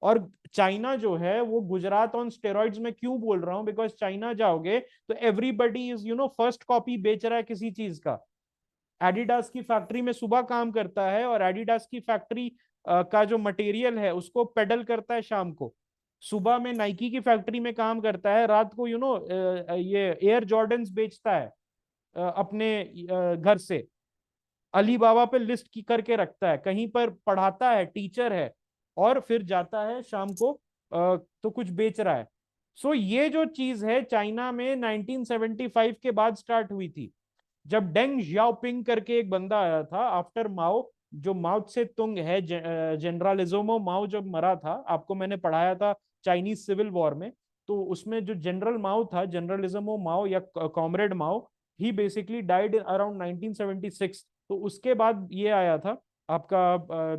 और चाइना जो है वो गुजरात ऑन स्टेरॉइड्स में क्यों बोल रहा हूं? बिकॉज चाइना जाओगे तो एवरीबडी इज फर्स्ट कॉपी बेच रहा है किसी चीज का। एडिडास की फैक्ट्री में सुबह काम करता है, और एडिडास की फैक्ट्री का जो मटेरियल है उसको पेडल करता है शाम को। सुबह में नाइकी की फैक्ट्री में काम करता है, रात को ये एयर जॉर्डन्स बेचता है अपने घर से। अली बाबा पे लिस्ट की करके रखता है, कहीं पर पढ़ाता है, टीचर है, और फिर जाता है शाम को तो कुछ बेच रहा है। सो ये जो चीज है चाइना में 1975 के बाद स्टार्ट हुई थी, जब डेंग जियाओपिंग करके एक बंदा आया था आफ्टर माओ। जो माओ से तुंग है, जनरलिज्मो माओ जब मरा था, आपको मैंने पढ़ाया था चाइनीज सिविल वॉर में। तो उसमें जो जनरल माओ था, जनरलिज्म माओ या कॉमरेड माओ, ही बेसिकली डाइड अराउंड 1976। तो उसके बाद ये आया था आपका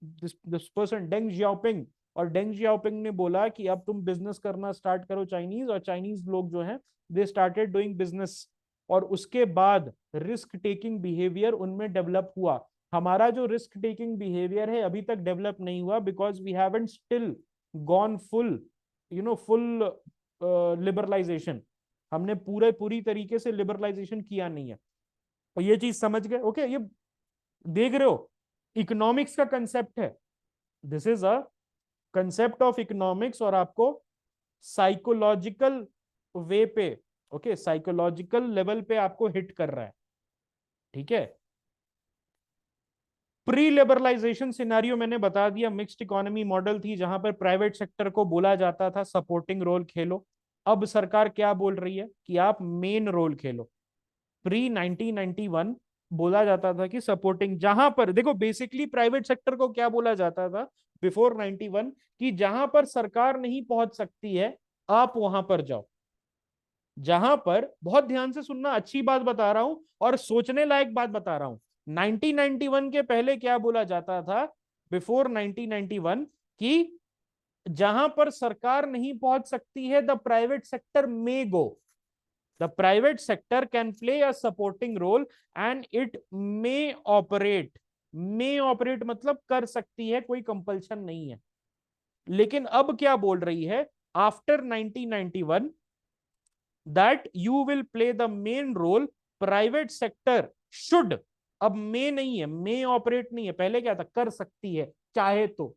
दिस पर्सन डेंग जियाओपिंग। और डेंग जियाओपिंग ने बोला कि अब तुम बिजनेस करना स्टार्ट करो चाइनीज, और चाइनीज लोग जो हैं दे स्टार्टेड डूइंग बिजनेस। और उसके बाद रिस्क टेकिंग बिहेवियर उनमें डेवलप हुआ। हमारा जो रिस्क टेकिंग बिहेवियर है अभी तक डेवलप नहीं हुआ, because we haven't still gone full, full liberalization. हमने पूरी तरीके से लिबरलाइजेशन किया नहीं है। और ये चीज समझ गए? ओके, ये देख रहे हो, इकोनॉमिक्स का कंसेप्ट है। This is a concept of economics, और आपको साइकोलॉजिकल वे पे, ओके, साइकोलॉजिकल लेवल पे आपको हिट कर रहा है। ठीक है। प्री लिबरलाइजेशन सिनेरियो मैंने बता दिया, मिक्स्ड इकोनॉमी मॉडल थी जहां पर प्राइवेट सेक्टर को बोला जाता था सपोर्टिंग रोल खेलो। अब सरकार क्या बोल रही है कि आप मेन रोल खेलो। प्री 1991 बोला जाता था कि सपोर्टिंग, जहां पर देखो बेसिकली प्राइवेट सेक्टर को क्या बोला जाता था बिफोर 91, कि जहां पर सरकार नहीं पहुंच सकती है आप वहां पर जाओ। जहां पर, बहुत ध्यान से सुनना, अच्छी बात बता रहा हूं और सोचने लायक बात बता रहा हूं। 1991 के पहले क्या बोला जाता था, बिफोर 1991, कि जहां पर सरकार नहीं पहुंच सकती है द प्राइवेट सेक्टर में go, the private sector can play a supporting role and it may operate मतलब कर सकती है, कोई कंपल्शन नहीं है। लेकिन अब क्या बोल रही है after 1991, that you will play the main role, private sector should, अब मे नहीं है, मे ऑपरेट नहीं है, पहले क्या था, कर सकती है चाहे तो।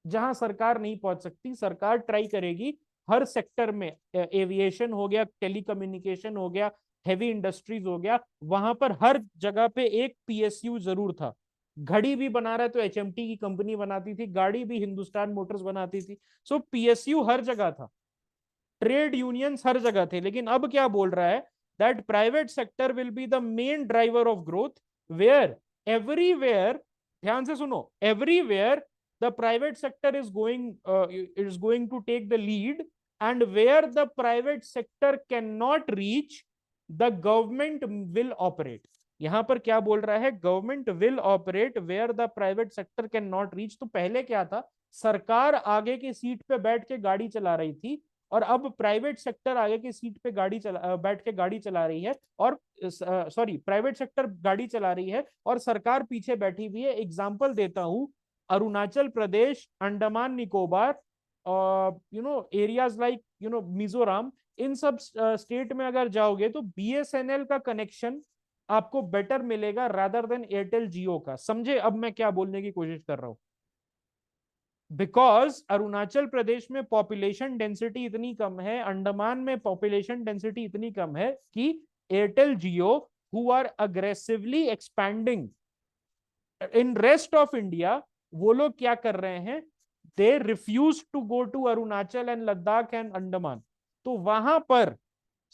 जहां सरकार नहीं पहुंच सकती, सरकार ट्राई करेगी हर सेक्टर में, एविएशन हो गया, टेलीकम्युनिकेशन हो गया, हेवी इंडस्ट्रीज हो गया, वहां पर हर जगह पे एक पीएसयू जरूर था। घड़ी भी बना रहा है तो एचएमटी की कंपनी बनाती थी, गाड़ी भी हिंदुस्तान मोटर्स बनाती थी। सो पीएसयू हर जगह था, ट्रेड यूनियंस हर जगह थे। लेकिन अब क्या बोल रहा है, that private sector will be the main driver of growth, where everywhere, ध्यान से सुनो, everywhere the private sector is going to take the lead, and where the private sector cannot reach, the government will operate। यहां पर क्या बोल रहा है, government will operate where the private sector can not reach. तो पहले क्या था, सरकार आगे की सीट पे बैठ के गाड़ी चला रही थी, और अब प्राइवेट सेक्टर आगे की सीट पे बैठ के गाड़ी चला रही है, और सॉरी, प्राइवेट सेक्टर गाड़ी चला रही है और सरकार पीछे बैठी हुई है। एग्जांपल देता हूं, अरुणाचल प्रदेश, अंडमान निकोबार, एरियाज लाइक मिजोरम, इन सब स्टेट में अगर जाओगे तो बीएसएनएल का कनेक्शन आपको बेटर मिलेगा रादर देन एयरटेल जियो का। समझे अब मैं क्या बोलने की कोशिश कर रहा हूं? बिकॉज अरुणाचल प्रदेश में पॉपुलेशन डेंसिटी इतनी कम है, अंडमान में पॉपुलेशन डेंसिटी इतनी कम है कि Airtel Jio who are aggressively expanding in rest of India, वो लोग क्या कर रहे हैं, they refuse to go to Arunachal and Ladakh and Andaman. तो वहां पर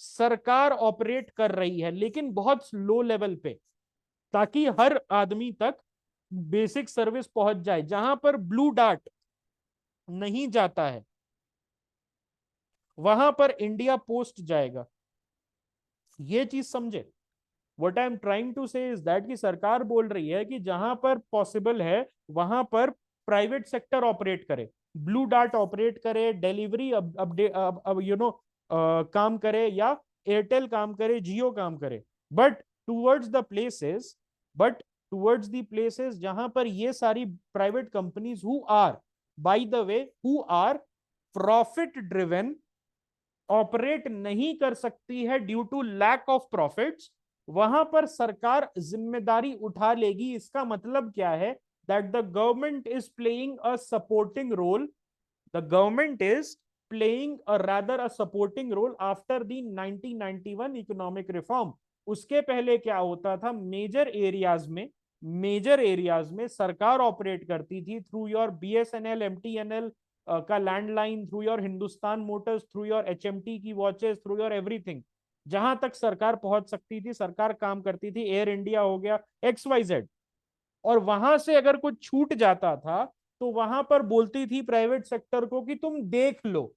सरकार ऑपरेट कर रही है, लेकिन बहुत लो लेवल पे, ताकि हर आदमी तक बेसिक सर्विस पहुंच जाए। जहां पर ब्लू डार्ट नहीं जाता है वहां पर इंडिया पोस्ट जाएगा। ये चीज समझे? What I am trying to say is that, कि सरकार बोल रही है कि जहां पर पॉसिबल है वहां पर प्राइवेट सेक्टर ऑपरेट करे, ब्लू डार्ट ऑपरेट करे, डिलीवरी अपडेट अब काम करे, या एयरटेल काम करे, जियो काम करे। But towards the places but towards the places जहां पर ये सारी private companies who are, by the way, who are profit driven, operate नहीं कर सकती है due to lack of profits, वहां पर सरकार जिम्मेदारी उठा लेगी। इसका मतलब क्या है, that the government is playing a supporting role, the government is playing a rather a supporting role after the 1991 economic reform. उसके पहले क्या होता था, मेजर एरियाज में सरकार ऑपरेट करती थी थ्रू योर बीएसएनएल, एमटीएनएल का landline, through your Hindustan Motors, through your HMT की वॉचेस, थ्रू योर एवरीथिंग। जहां तक सरकार पहुंच सकती थी सरकार काम करती थी, एयर इंडिया हो गया, XYZ। और वहां से अगर कुछ छूट जाता था तो वहां पर बोलती थी प्राइवेट सेक्टर को कि तुम देख लो,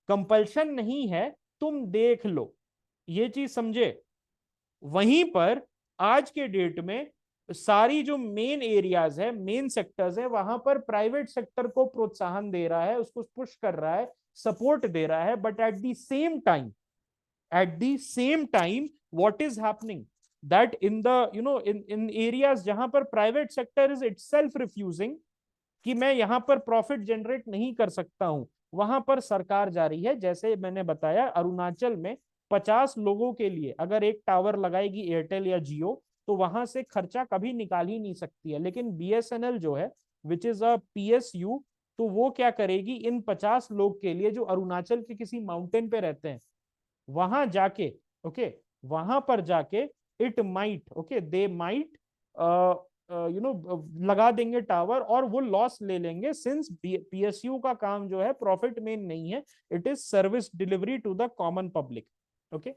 कंपल्शन नहीं है, तुम देख लो, ये चीज समझे। वहीं पर आज के डेट में सारी जो मेन एरियाज है, मेन सेक्टर्स है, वहां पर प्राइवेट सेक्टर को प्रोत्साहन दे रहा है, उसको पुश कर रहा है, सपोर्ट दे रहा है। But at the same time what is happening that in the in areas जहां पर private sector is itself refusing कि मैं यहां पर प्रॉफिट जनरेट नहीं कर सकता हूं, वहां पर सरकार जा रही है। जैसे मैंने बताया, अरुणाचल में 50 लोगों के लिए अगर एक टावर लगाएगी एयरटेल या जियो, तो वहां से खर्चा कभी निकाल ही नहीं सकती है। लेकिन बीएसएनएल जो है, विच इज अ पीएसयू, तो वो क्या करेगी, इन 50 लोग के लिए जो अरुणाचल के किसी माउंटेन पे रहते हैं, वहां जाके, ओके, वहां पर जाके it might, okay, they might लगा देंगे टावर, और वो लॉस ले लेंगे, सिंस पीएसयू का काम जो है प्रॉफिट मेन नहीं है, it is service delivery to the common public. Okay,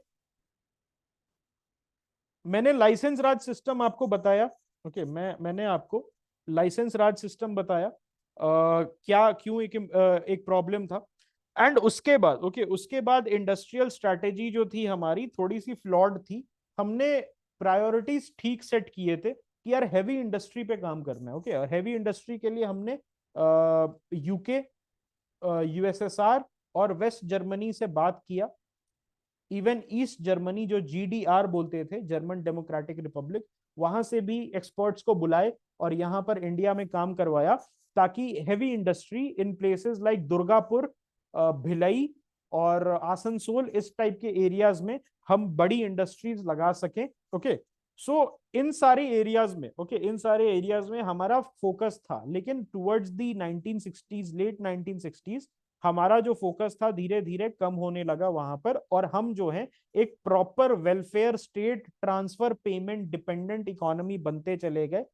मैंने लाइसेंस राज सिस्टम आपको बताया। ओके, मैंने आपको लाइसेंस राज सिस्टम बताया, क्या क्यों एक प्रॉब्लम था। एंड उसके बाद, ओके, उसके बाद इंडस्ट्रियल स्ट्रैटेजी जो थी हमारी थोड़ी सी फ्लॉड थी। हमने प्रायोरिटीज ठीक सेट किए थे कि यार हैवी इंडस्ट्री पे काम करना है। ओके, हैवी इंडस्ट्री के लिए हमने यूके, यूएसएसआर और वेस्ट जर्मनी से बात किया। इवन ईस्ट जर्मनी, जो जीडीआर बोलते थे, जर्मन डेमोक्रेटिक रिपब्लिक, वहां से भी एक्सपर्ट्स को बुलाए और यहाँ पर इंडिया में काम करवाया, ताकि heavy industry in places like Durgapur, Bhilai और आसनसोल, इस टाइप के एरियाज में हम बड़ी इंडस्ट्रीज लगा सकें। ओके, सो इन सारे एरियाज में, ओके, इन सारे एरियाज में हमारा फोकस था। लेकिन towards the 1960s, late 1960s, हमारा जो फोकस था धीरे धीरे कम होने लगा वहां पर, और हम जो है एक proper welfare state, transfer payment dependent economy बनते चले गए,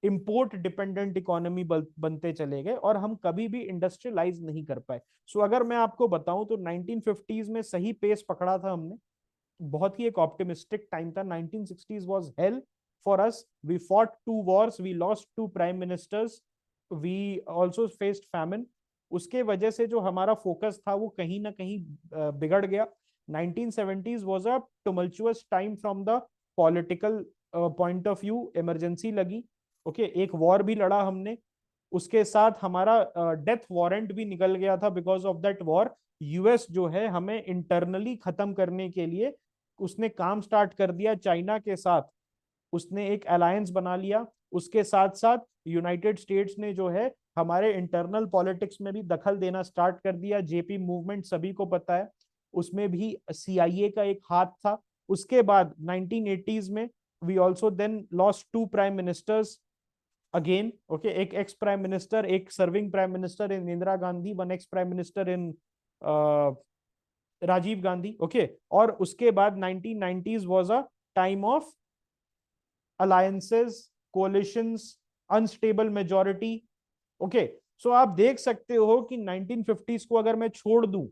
इंपोर्ट डिपेंडेंट इकोनॉमी बनते चले गए, और हम कभी भी इंडस्ट्रियलाइज नहीं कर पाए। सो अगर मैं आपको बताऊं तो 1950s में सही पेस पकड़ा था हमने, बहुत ही एक ऑप्टिमिस्टिक टाइम था। 1960s was hell for us, we fought two wars, we lost two prime ministers, we also faced famine. उसके वजह से जो हमारा फोकस था वो कहीं ना कहीं बिगड़ गया। 1970s was a tumultuous time from the political point of view, emergency लगी। ओके, एक वॉर भी लड़ा हमने, उसके साथ हमारा डेथ वारंट भी निकल गया था because of that war. US जो है हमें इंटरनली खत्म करने के लिए उसने काम स्टार्ट कर दिया चाइना के साथ, उसने एक अलायंस बना लिया। उसके साथ साथ यूनाइटेड स्टेट्स ने जो है हमारे इंटरनल पॉलिटिक्स में भी दखल देना स्टार्ट कर दिया। जेपी मूवमेंट सभी को पता है, उसमें भी सीआईए का एक हाथ था। उसके बाद 1980s में we also then lost two prime ministers again. Okay, एक एक्स प्राइम मिनिस्टर, एक serving prime minister in Indira Gandhi, one ex prime minister in Rajiv Gandhi. Okay, और उसके बाद 1990s was a time of alliances, coalitions, unstable majority. Okay, so आप देख सकते हो कि 1950s को अगर मैं छोड़ दूं,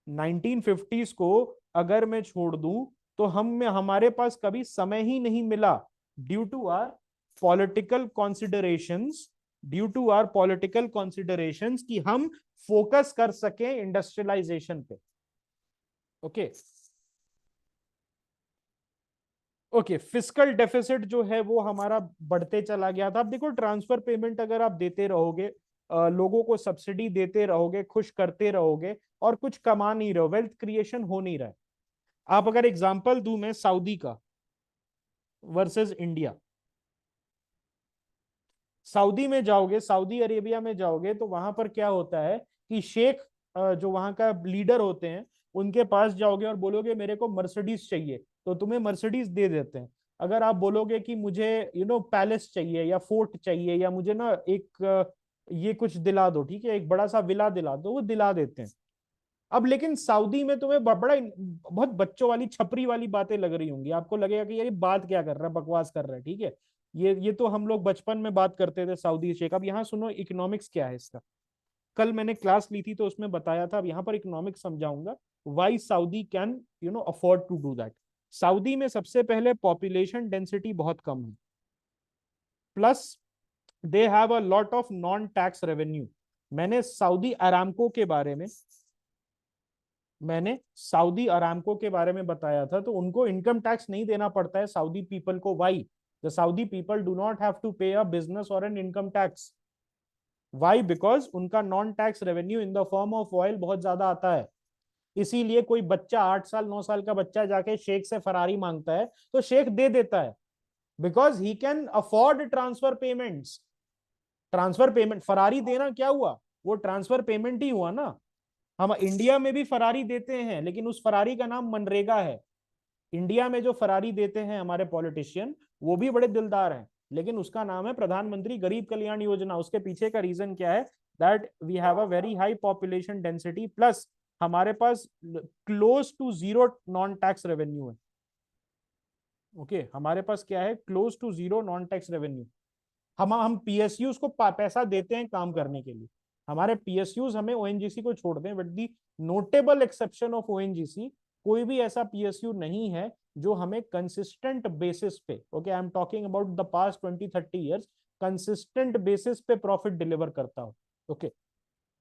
1950s को अगर मैं छोड़ दूं, तो हमारे पास कभी समय ही नहीं मिला, due to our political considerations, due to our political considerations, कि हम फोकस कर सके इंडस्ट्रियलाइजेशन पे। ओके, ओके, फिस्कल डेफिसिट जो है वो हमारा बढ़ते चला गया था। अब देखो, ट्रांसफर पेमेंट अगर आप देते रहोगे, लोगों को सब्सिडी देते रहोगे, खुश करते रहोगे, और कुछ कमा नहीं रहो, वेल्थ क्रिएशन हो नहीं रहा है। आप अगर एग्जांपल दूं मैं सऊदी का वर्सेस इंडिया, सऊदी में जाओगे, सऊदी अरेबिया में जाओगे, तो वहां पर क्या होता है कि शेख, जो वहां का लीडर होते हैं, उनके पास जाओगे और बोलोगे मेरे को मर्सिडीज चाहिए, तो तुम्हें मर्सिडीज दे देते हैं। अगर आप बोलोगे कि मुझे पैलेस चाहिए या फोर्ट चाहिए, या मुझे ना एक ये कुछ दिला दो, ठीक है, एक बड़ा सा विला दिला दो, वो दिला देते हैं। अब लेकिन सऊदी में तुम्हें बड़ा बहुत बच्चों वाली छपरी वाली बातें लग रही होंगी, आपको लगेगा कि यार ये बात क्या कर रहा है, बकवास कर रहा है, ठीक है। ये तो हम लोग बचपन में बात करते थे सऊदी शेख। अब यहाँ सुनो इकोनॉमिक्स क्या है इसका। कल मैंने क्लास ली थी तो उसमें बताया था, अब यहाँ पर इकोनॉमिक्स समझाऊंगा, why Saudi can afford to do that. Saudi में सबसे पहले पॉपुलेशन डेंसिटी बहुत कम है, plus they have a lot of non tax revenue. मैंने सऊदी अरामको के बारे में मैंने सऊदी अरामको के बारे में बताया था, तो उनको इनकम टैक्स नहीं देना पड़ता है सऊदी पीपल को। Why the Saudi people do not have to pay a business और an income tax? Why? Because उनका non tax revenue in the form of oil बहुत ज्यादा आता है। इसीलिए कोई बच्चा 8 साल 9 साल का बच्चा जाके शेख से फरारी मांगता है तो शेख दे देता है, because he can afford transfer payments. Transfer payment, Ferrari देना क्या हुआ? वो ट्रांसफर पेमेंट ही हुआ ना। हम इंडिया में भी फरारी देते हैं, लेकिन उस फरारी का नाम मनरेगा है। इंडिया में जो फरारी देते हैं हमारे पॉलिटिशियन, वो भी बड़े दिलदार हैं, लेकिन उसका नाम है प्रधानमंत्री गरीब कल्याण योजना। उसके पीछे का रीजन क्या है? That we have a very high population density, plus हमारे पास close to zero non tax revenue है। ओके, हमारे पास क्या है? Close to zero non tax revenue. हम पीएसयूज को पैसा देते हैं काम करने के लिए। हमारे पीएसयूज हमें ओएनजीसी को छोड़ दें, but the notable exception of ONGC, कोई भी ऐसा पीएसयू नहीं है जो हमें कंसिस्टेंट बेसिस पे, okay I am talking about the past 20-30 years, consistent basis पे प्रॉफिट डिलीवर करता हो। ओके,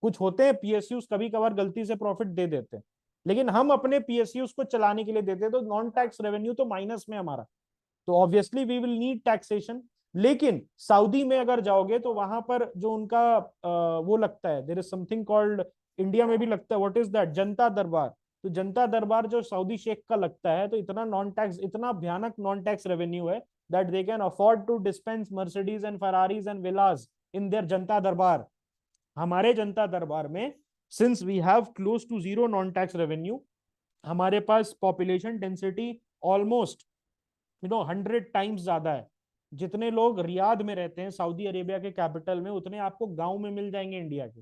कुछ होते हैं पीएसयूज कभी कभार गलती से प्रॉफिट दे देते हैं, लेकिन हम अपने पीएसयूज को चलाने के लिए देते हैं, तो नॉन टैक्स रेवेन्यू तो माइनस में हमारा। तो obviously we will need taxation. लेकिन सऊदी में अगर जाओगे तो वहां पर जो उनका वो लगता है, there is something called, India में भी लगता है, व्हाट इज दैट? जनता दरबार। तो जनता दरबार जो सऊदी शेख का लगता है, तो इतना नॉन टैक्स, इतना भयानक नॉन टैक्स रेवेन्यू है that they can afford to dispense Mercedes and Ferraris and villas in their janata darbar. हमारे जनता दरबार में, since we have close to zero non tax revenue, हमारे पास पॉपुलेशन डेंसिटी ऑलमोस्ट 100 टाइम्स ज्यादा है। जितने लोग रियाद में रहते हैं सऊदी अरेबिया के कैपिटल में, उतने आपको गांव में मिल जाएंगे इंडिया के।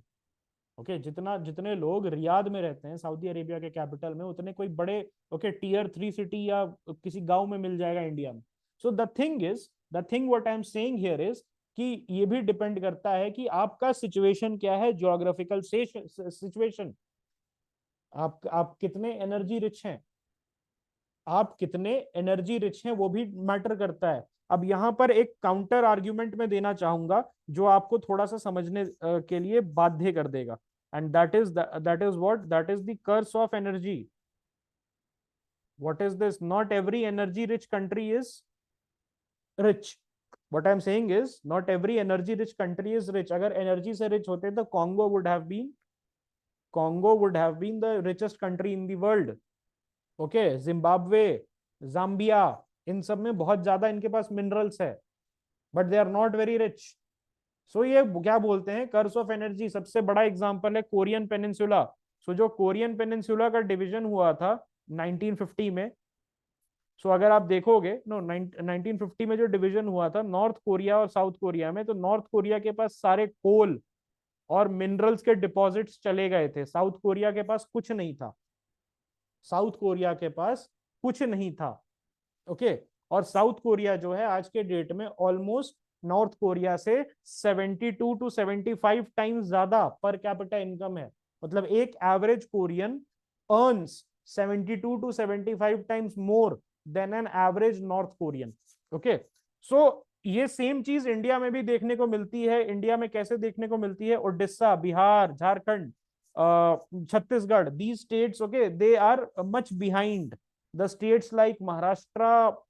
ओके, जितने लोग रियाद में रहते हैं सऊदी अरेबिया के कैपिटल में, उतने कोई बड़े टियर 3 सिटी या किसी गांव में मिल जाएगा इंडिया में। सो the thing what I am saying here is कि ये भी डिपेंड करता है कि आपका सिचुएशन क्या है, ज्योग्राफिकल सिचुएशन। आप कितने एनर्जी रिच हैं, आप कितने एनर्जी रिच हैं, वो भी मैटर करता है। अब यहां पर एक काउंटर आर्ग्यूमेंट में देना चाहूंगा जो आपको थोड़ा सा समझने के लिए बाध्य कर देगा, and that is what, that is the curse of energy. What is this? Not every energy rich country is rich. What I am saying is not every energy rich country is rich. अगर energy से rich होते तो Congo would have been the richest country in the world. Okay, Zimbabwe, Zambia, इन सब में बहुत ज्यादा इनके पास मिनरल्स है, but they are not very rich. सो ये क्या बोलते हैं? Curse of energy. सबसे बड़ा एग्जांपल है कोरियन पेनिनसुला। सो जो कोरियन पेनिनसुला का डिवीजन हुआ था 1950 में, सो अगर आप देखोगे, 1950 में जो डिवीजन हुआ था नॉर्थ कोरिया और साउथ कोरिया में, तो नॉर्थ कोरिया के पास सारे कोल और मिनरल्स के डिपॉजिट्स चले गए थे, साउथ कोरिया के पास कुछ नहीं था। साउथ कोरिया के पास कुछ नहीं था। ओके, और साउथ कोरिया जो है आज के डेट में ऑलमोस्ट नॉर्थ कोरिया से 72 to 75 टाइम्स ज्यादा पर कैपिटा इनकम है। मतलब एक average Korean earns 72 to 75 times more than an average North Korean. Okay, so ये सेम चीज इंडिया में भी देखने को मिलती है। इंडिया में कैसे देखने को मिलती है? Orissa, Bihar, Jharkhand, Chhattisgarh, these states, okay, they are much behind the states like Maharashtra,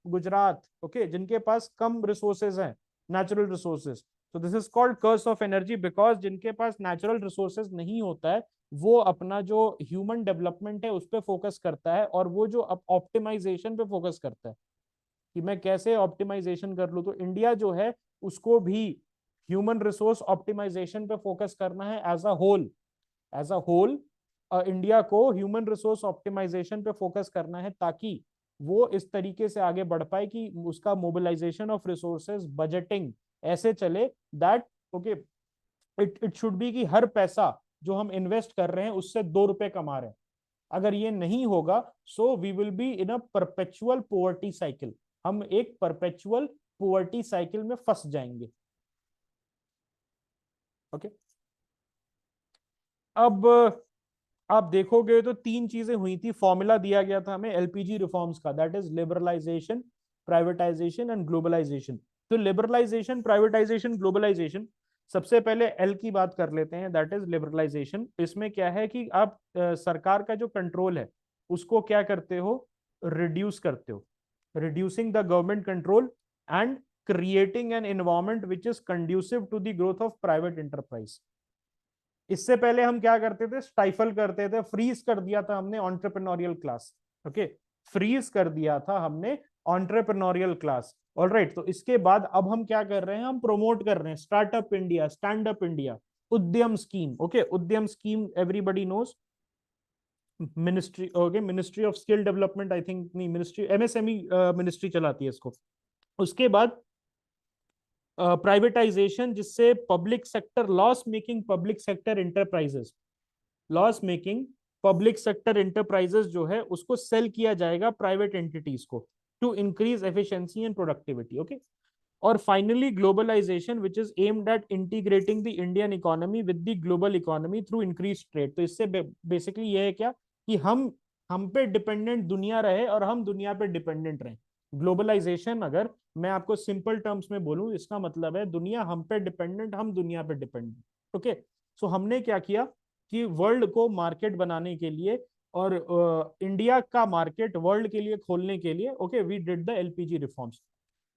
Gujarat, okay, जिनके पास कम रिसोर्सेज हैं, नेचुरल रिसोर्सेज। तो this is called curse of energy, because जिनके पास नेचुरल रिसोर्सेज नहीं होता है, वो अपना जो ह्यूमन डेवलपमेंट है उस पर फोकस करता है, और वो जो ऑप्टिमाइजेशन पे फोकस करता है कि मैं कैसे ऑप्टिमाइजेशन कर लूं। तो इंडिया जो है उसको भी ह्यूमन रिसोर्स ऑप्टिमाइजेशन पे फोकस करना है एज अ होल। इंडिया को ह्यूमन रिसोर्स ऑप्टिमाइजेशन पे फोकस करना है, ताकि वो इस तरीके से आगे बढ़ पाए कि उसका मोबिलाइजेशन ऑफ रिसोर्सेज, बजटिंग ऐसे चले that, okay, it should be कि हर पैसा जो हम इन्वेस्ट कर रहे हैं उससे 2 रुपए कमा रहे हैं। अगर ये नहीं होगा, so we will be in a perpetual poverty cycle. हम एक परपेचुअल पोवर्टी साइकिल में फंस जाएंगे। ओके, अब आप देखोगे तो 3 चीजें हुई थी। फॉर्मूला दिया गया था हमें एलपीजी रिफॉर्म्स का, that is liberalization, privatization and globalization. तो लिबरलाइजेशन, प्राइवेटाइजेशन, ग्लोबलाइजेशन, सबसे पहले एल की बात कर लेते हैं, दैट इज लिबरलाइजेशन। इसमें क्या है कि आप सरकार का जो कंट्रोल है उसको क्या करते हो, रिड्यूस करते हो, reducing the government control and creating an environment which is conducive to the growth of private enterprise. इससे पहले हम क्या करते थे, स्टाइफल करते थे, फ्रीज कर दिया था हमने ऑन्टरप्रेन्योरियल क्लास। ओके, फ्रीज कर दिया था हमने ऑन्टरप्रेन्योरियल क्लास। ऑलराइट, तो इसके बाद अब हम क्या कर रहे हैं, हम प्रोमोट कर रहे हैं startup India, stand up India, Udyam scheme. Okay, Udyam scheme everybody knows, ministry, okay, ministry of skill development, I think, नहीं, मिनिस्ट्री, एमएसएमई मिनिस्ट्री चलाती है इसको। उसके बाद प्राइवेटाइजेशन, जिससे public sector, loss making public sector enterprises, loss making public sector enterprises जो है उसको सेल किया जाएगा प्राइवेट एंटिटीज को to increase efficiency and productivity. Okay, और finally globalization which is aimed at integrating the Indian economy with the global economy through increase trade. तो इससे basically ये है क्या, कि हम पे डिपेंडेंट दुनिया रहे और हम दुनिया पे डिपेंडेंट रहे। ग्लोबलाइजेशन, अगर मैं आपको सिंपल टर्म्स में बोलूं, इसका मतलब है दुनिया हम पे डिपेंडेंट, हम दुनिया पे डिपेंडेंट। ओके, सो हमने क्या किया कि वर्ल्ड को मार्केट बनाने के लिए और इंडिया का मार्केट वर्ल्ड के लिए खोलने के लिए, okay, we did the LPG reforms.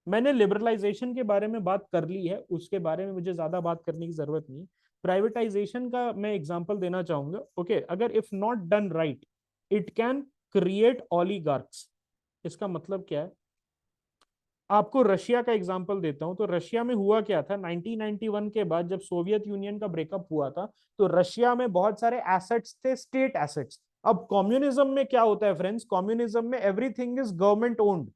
मैंने लिबरलाइजेशन के बारे में बात कर ली है, उसके बारे में मुझे ज्यादा बात करने की जरूरत नहीं। प्राइवेटाइजेशन का मैं एग्जांपल देना चाहूंगा। ओके, अगर if not done right it can create oligarchs. इसका मतलब क्या है, आपको रशिया का एग्जांपल देता हूं। तो रशिया में हुआ क्या था 1991 के बाद, जब सोवियत यूनियन का ब्रेकअप हुआ था, तो रशिया में बहुत सारे एसेट्स थे, स्टेट एसेट्स। अब कम्युनिज्म में क्या होता है फ्रेंड्स, कम्युनिज्म में everything is government owned.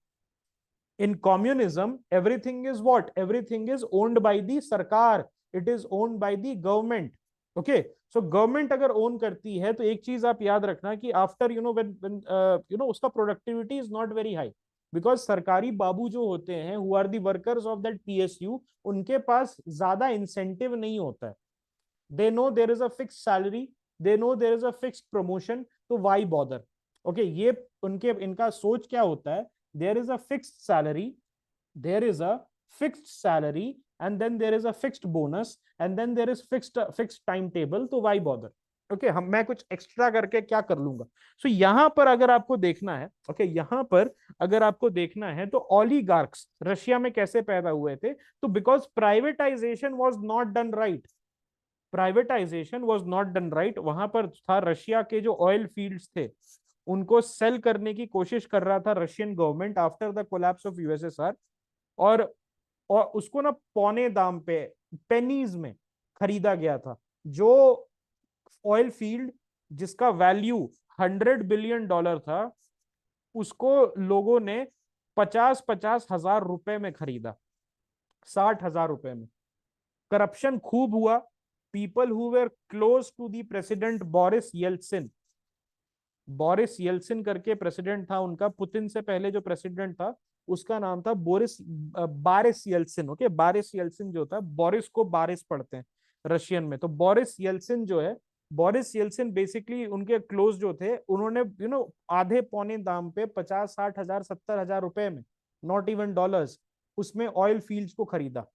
in communism everything is what, everything is owned by the sarkar, it is owned by the government। okay, so government अगर own करती है तो एक चीज आप याद रखना कि after when उसका productivity is not very high, because सरकारी बाबू जो होते हैं who are the workers of that PSU, उनके पास ज्यादा इंसेंटिव नहीं होता है। they know there is a fixed salary, they know there is a fixed promotion, तो why bother। ओके, ये उनके, इनका सोच क्या होता है, there is a fixed salary, there is a fixed salary, and then there is a fixed bonus, and then there is fixed timetable, तो why bother। Okay, हम, मैं कुछ एक्स्ट्रा करके क्या कर लूंगा। सो यहां पर अगर आपको देखना है, ओके, यहां पर अगर आपको देखना है तो ऑलिगार्क्स रशिया में कैसे पैदा हुए थे, तो because privatisation was not done right, privatisation was not done right. वहां पर था रशिया के जो ऑयल फील्ड्स थे उनको सेल करने की कोशिश कर रहा था Russian government after the collapse of USSR, और उसको ना पौने दाम पे, पेनीज में खरीदा गया था। जो ऑयल फील्ड जिसका वैल्यू 100 बिलियन डॉलर था, उसको लोगों ने 50-50 हजार रुपए में खरीदा, 60 हजार रुपए में। करप्शन खूब हुआ। People who were close to the president Boris Yeltsin, Boris Yeltsin करके प्रेसिडेंट था उनका, पुतिन से पहले जो प्रेसिडेंट था उसका नाम था बारिस येल्सिन। ओके, बारिस येल्सिन जो था, बोरिस को बारिस पढ़ते हैं रशियन में, तो बोरिस येल्सिन जो है, बोरिस येल्सिन बेसिकली उनके क्लोज जो थे, उन्होंने आधे पौने दाम पे 50-60 हजार 70 हजार रुपए में, नॉट इवन डॉलर्स, उसमें ऑयल फील्ड्स को खरीदा।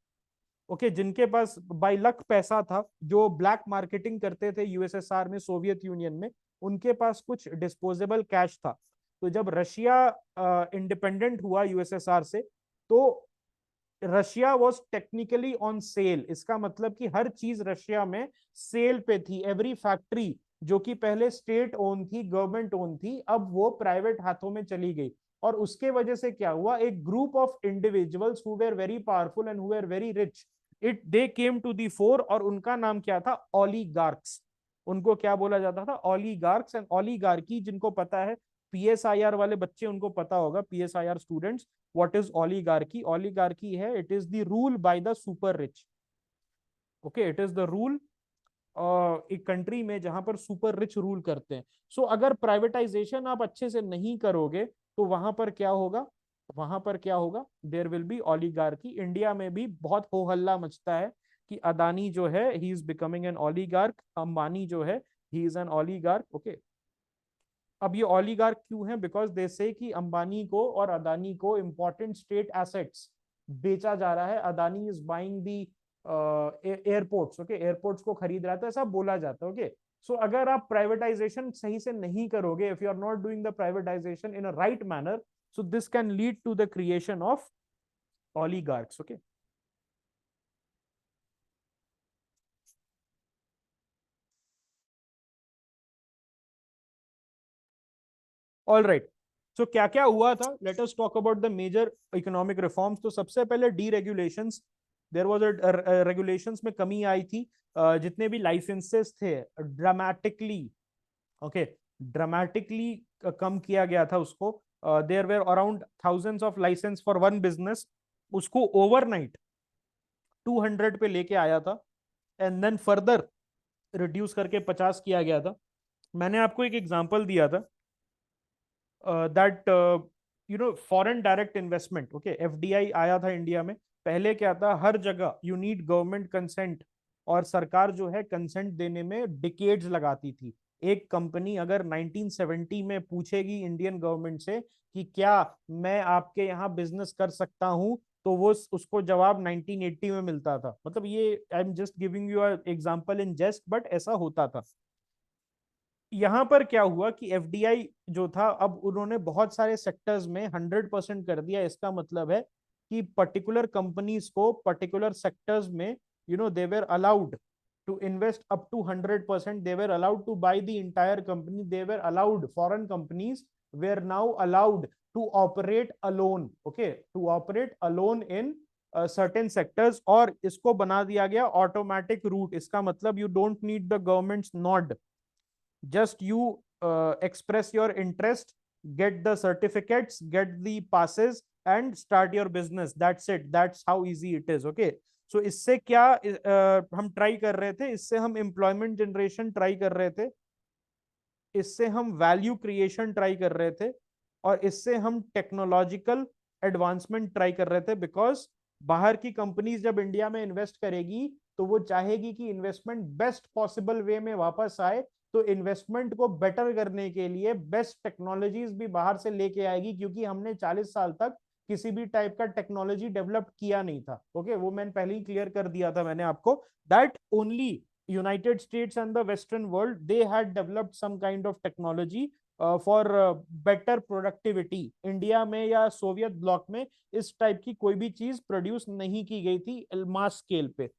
ओके, जिनके पास बाय लक पैसा था, जो ब्लैक मार्केटिंग करते थे यूएसएसआर में, सोवियत यूनियन में, उनके पास कुछ डिस्पोजेबल कैश था। तो जब रशिया इंडिपेंडेंट हुआ यूएसएसआर से, तो Russia was technically on sale. इसका मतलब कि हर चीज रशिया में सेल पे थी। एवरी फैक्ट्री जो कि पहले स्टेट ओन थी, गवर्नमेंट ओन थी, अब वो प्राइवेट हाथों में चली गई। और उसके वजह से क्या हुआ, एक group of individuals who were very powerful and who were very rich, it they came to the fore, और उनका नाम क्या था, ऑलिगार्क्स। उनको क्या बोला जाता था, ऑलिगार्क्स। एंड ऑलिगार्की, जिनको पता है, पीएसआईआर वाले बच्चे, उनको पता होगा, PSIR students, what is oligarchy. Oligarchy है, it is the rule by the super rich. Okay, it is the rule एक कंट्री में जहां पर सुपर रिच रूल करते हैं। सो अगर प्राइवेटाइजेशन आप अच्छे से नहीं करोगे तो वहां पर क्या होगा, वहां पर क्या होगा, there will be oligarchy. India में भी बहुत हो हल्ला मचता है कि अदानी जो है ही is becoming an oligarch, Ambani जो है ही इज एन ऑलिगार्क। ओके, अब ये ऑलिगार्क क्यों है, बिकॉज दे से कि अंबानी को और अदानी को इंपॉर्टेंट स्टेट एसेट्स बेचा जा रहा है, Adani is buying the airports, okay, airports को खरीद रहा था, ऐसा बोला जाता है, ओके। सो अगर आप प्राइवेटाइजेशन सही से नहीं करोगे, if you are not doing the privatization in a right manner, so this can lead to the creation of oligarchs, okay. All right, so क्या क्या हुआ था, let us talk about the major economic reforms. तो सबसे पहले deregulations, there was a regulations में कमी आई थी, जितने भी लाइसेंसेस थे ड्रामेटिकली, ओके, ड्रामेटिकली कम किया गया था उसको। There were around thousands of license for one business, उसको ओवरनाइट 200 पे लेके आया था, एंड देन फर्दर रिड्यूस करके 50 किया गया था। मैंने आपको एक एग्जांपल दिया था that foreign direct investment, okay, FDI आया था इंडिया में। पहले क्या था, हर जगह यू नीड गवर्नमेंट कंसेंट, और सरकार जो है कंसेंट देने में डिकेड्स लगाती थी। एक कंपनी अगर 1970 में पूछेगी इंडियन गवर्नमेंट से कि क्या मैं आपके यहाँ बिजनेस कर सकता हूँ, तो वो उसको जवाब 1980 में मिलता था। मतलब ये I am just giving you example in jest, but ऐसा होता था। यहां पर क्या हुआ कि एफडीआई जो था, अब उन्होंने बहुत सारे सेक्टर्स में 100% कर दिया। इसका मतलब है कि पर्टिकुलर कंपनीज को पर्टिकुलर सेक्टर्स में they were allowed to invest up to 100%. They were allowed to buy the entire company. They were allowed, foreign companies were now allowed to operate alone, okay, to operate alone in certain sectors. और इसको बना दिया गया automatic route. इसका मतलब you don't need the government's nod, just you express your interest, get the certificates, get the passes, and start your business. That's it, that's how easy it is, okay. So इससे क्या हम try कर रहे थे, इससे हम employment generation try कर रहे थे, इससे हम वैल्यू क्रिएशन ट्राई कर रहे थे, और इससे हम टेक्नोलॉजिकल एडवांसमेंट ट्राई कर रहे थे। बिकॉज बाहर की कंपनीज जब इंडिया में इन्वेस्ट करेगी, तो वो चाहेगी कि इन्वेस्टमेंट बेस्ट पॉसिबल वे में वापस आए। तो इन्वेस्टमेंट को बेटर करने के लिए बेस्ट टेक्नोलॉजीज भी बाहर से लेके आएगी, क्योंकि हमने 40 साल तक किसी भी टाइप का टेक्नोलॉजी डेवलप किया नहीं था, ओके। वो मैंने पहले ही क्लियर कर दिया था मैंने आपको, that only United States and the Western world, they had developed some kind of technology for better productivity. India में या सोवियत ब्लॉक में इस टाइप की कोई भी चीज प्रोड्यूस नहीं की गई थी मास स्केल पे।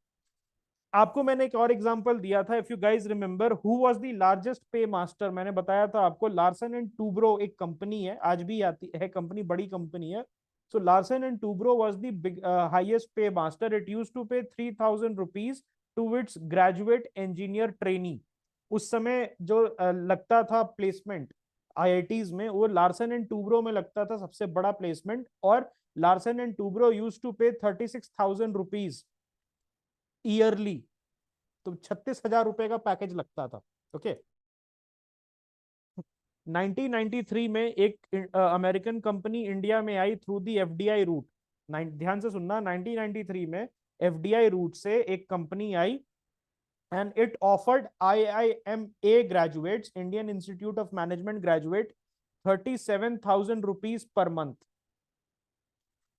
आपको मैंने एक और एग्जांपल दिया था, if you guys remember, who was the largest paymaster. मैंने बताया था आपको, लार्सन एंड टूब्रो एक कंपनी है, आज भी आती है कंपनी, बड़ी कंपनी है। So Larsen and Toubro was the highest paymaster. It used to pay 3000 rupees to its graduate engineer trainee. उस समय जो लगता था प्लेसमेंट आईआईटीज में, वो लार्सन एंड टूब्रो में लगता था सबसे बड़ा प्लेसमेंट। और Larsen and Toubro use to pay 36,000 rupees yearly, तो 36,000 रुपए का पैकेज लगता था, ओके। 1993 में एक अमेरिकन कंपनी इंडिया में आई थ्रू दी एफडीआई रूट। ध्यान से सुनना, 1993 में एफडीआई रूट से एक company I, and it offered IIMA graduates, Indian Institute of Management graduate, 37,000 rupees per month.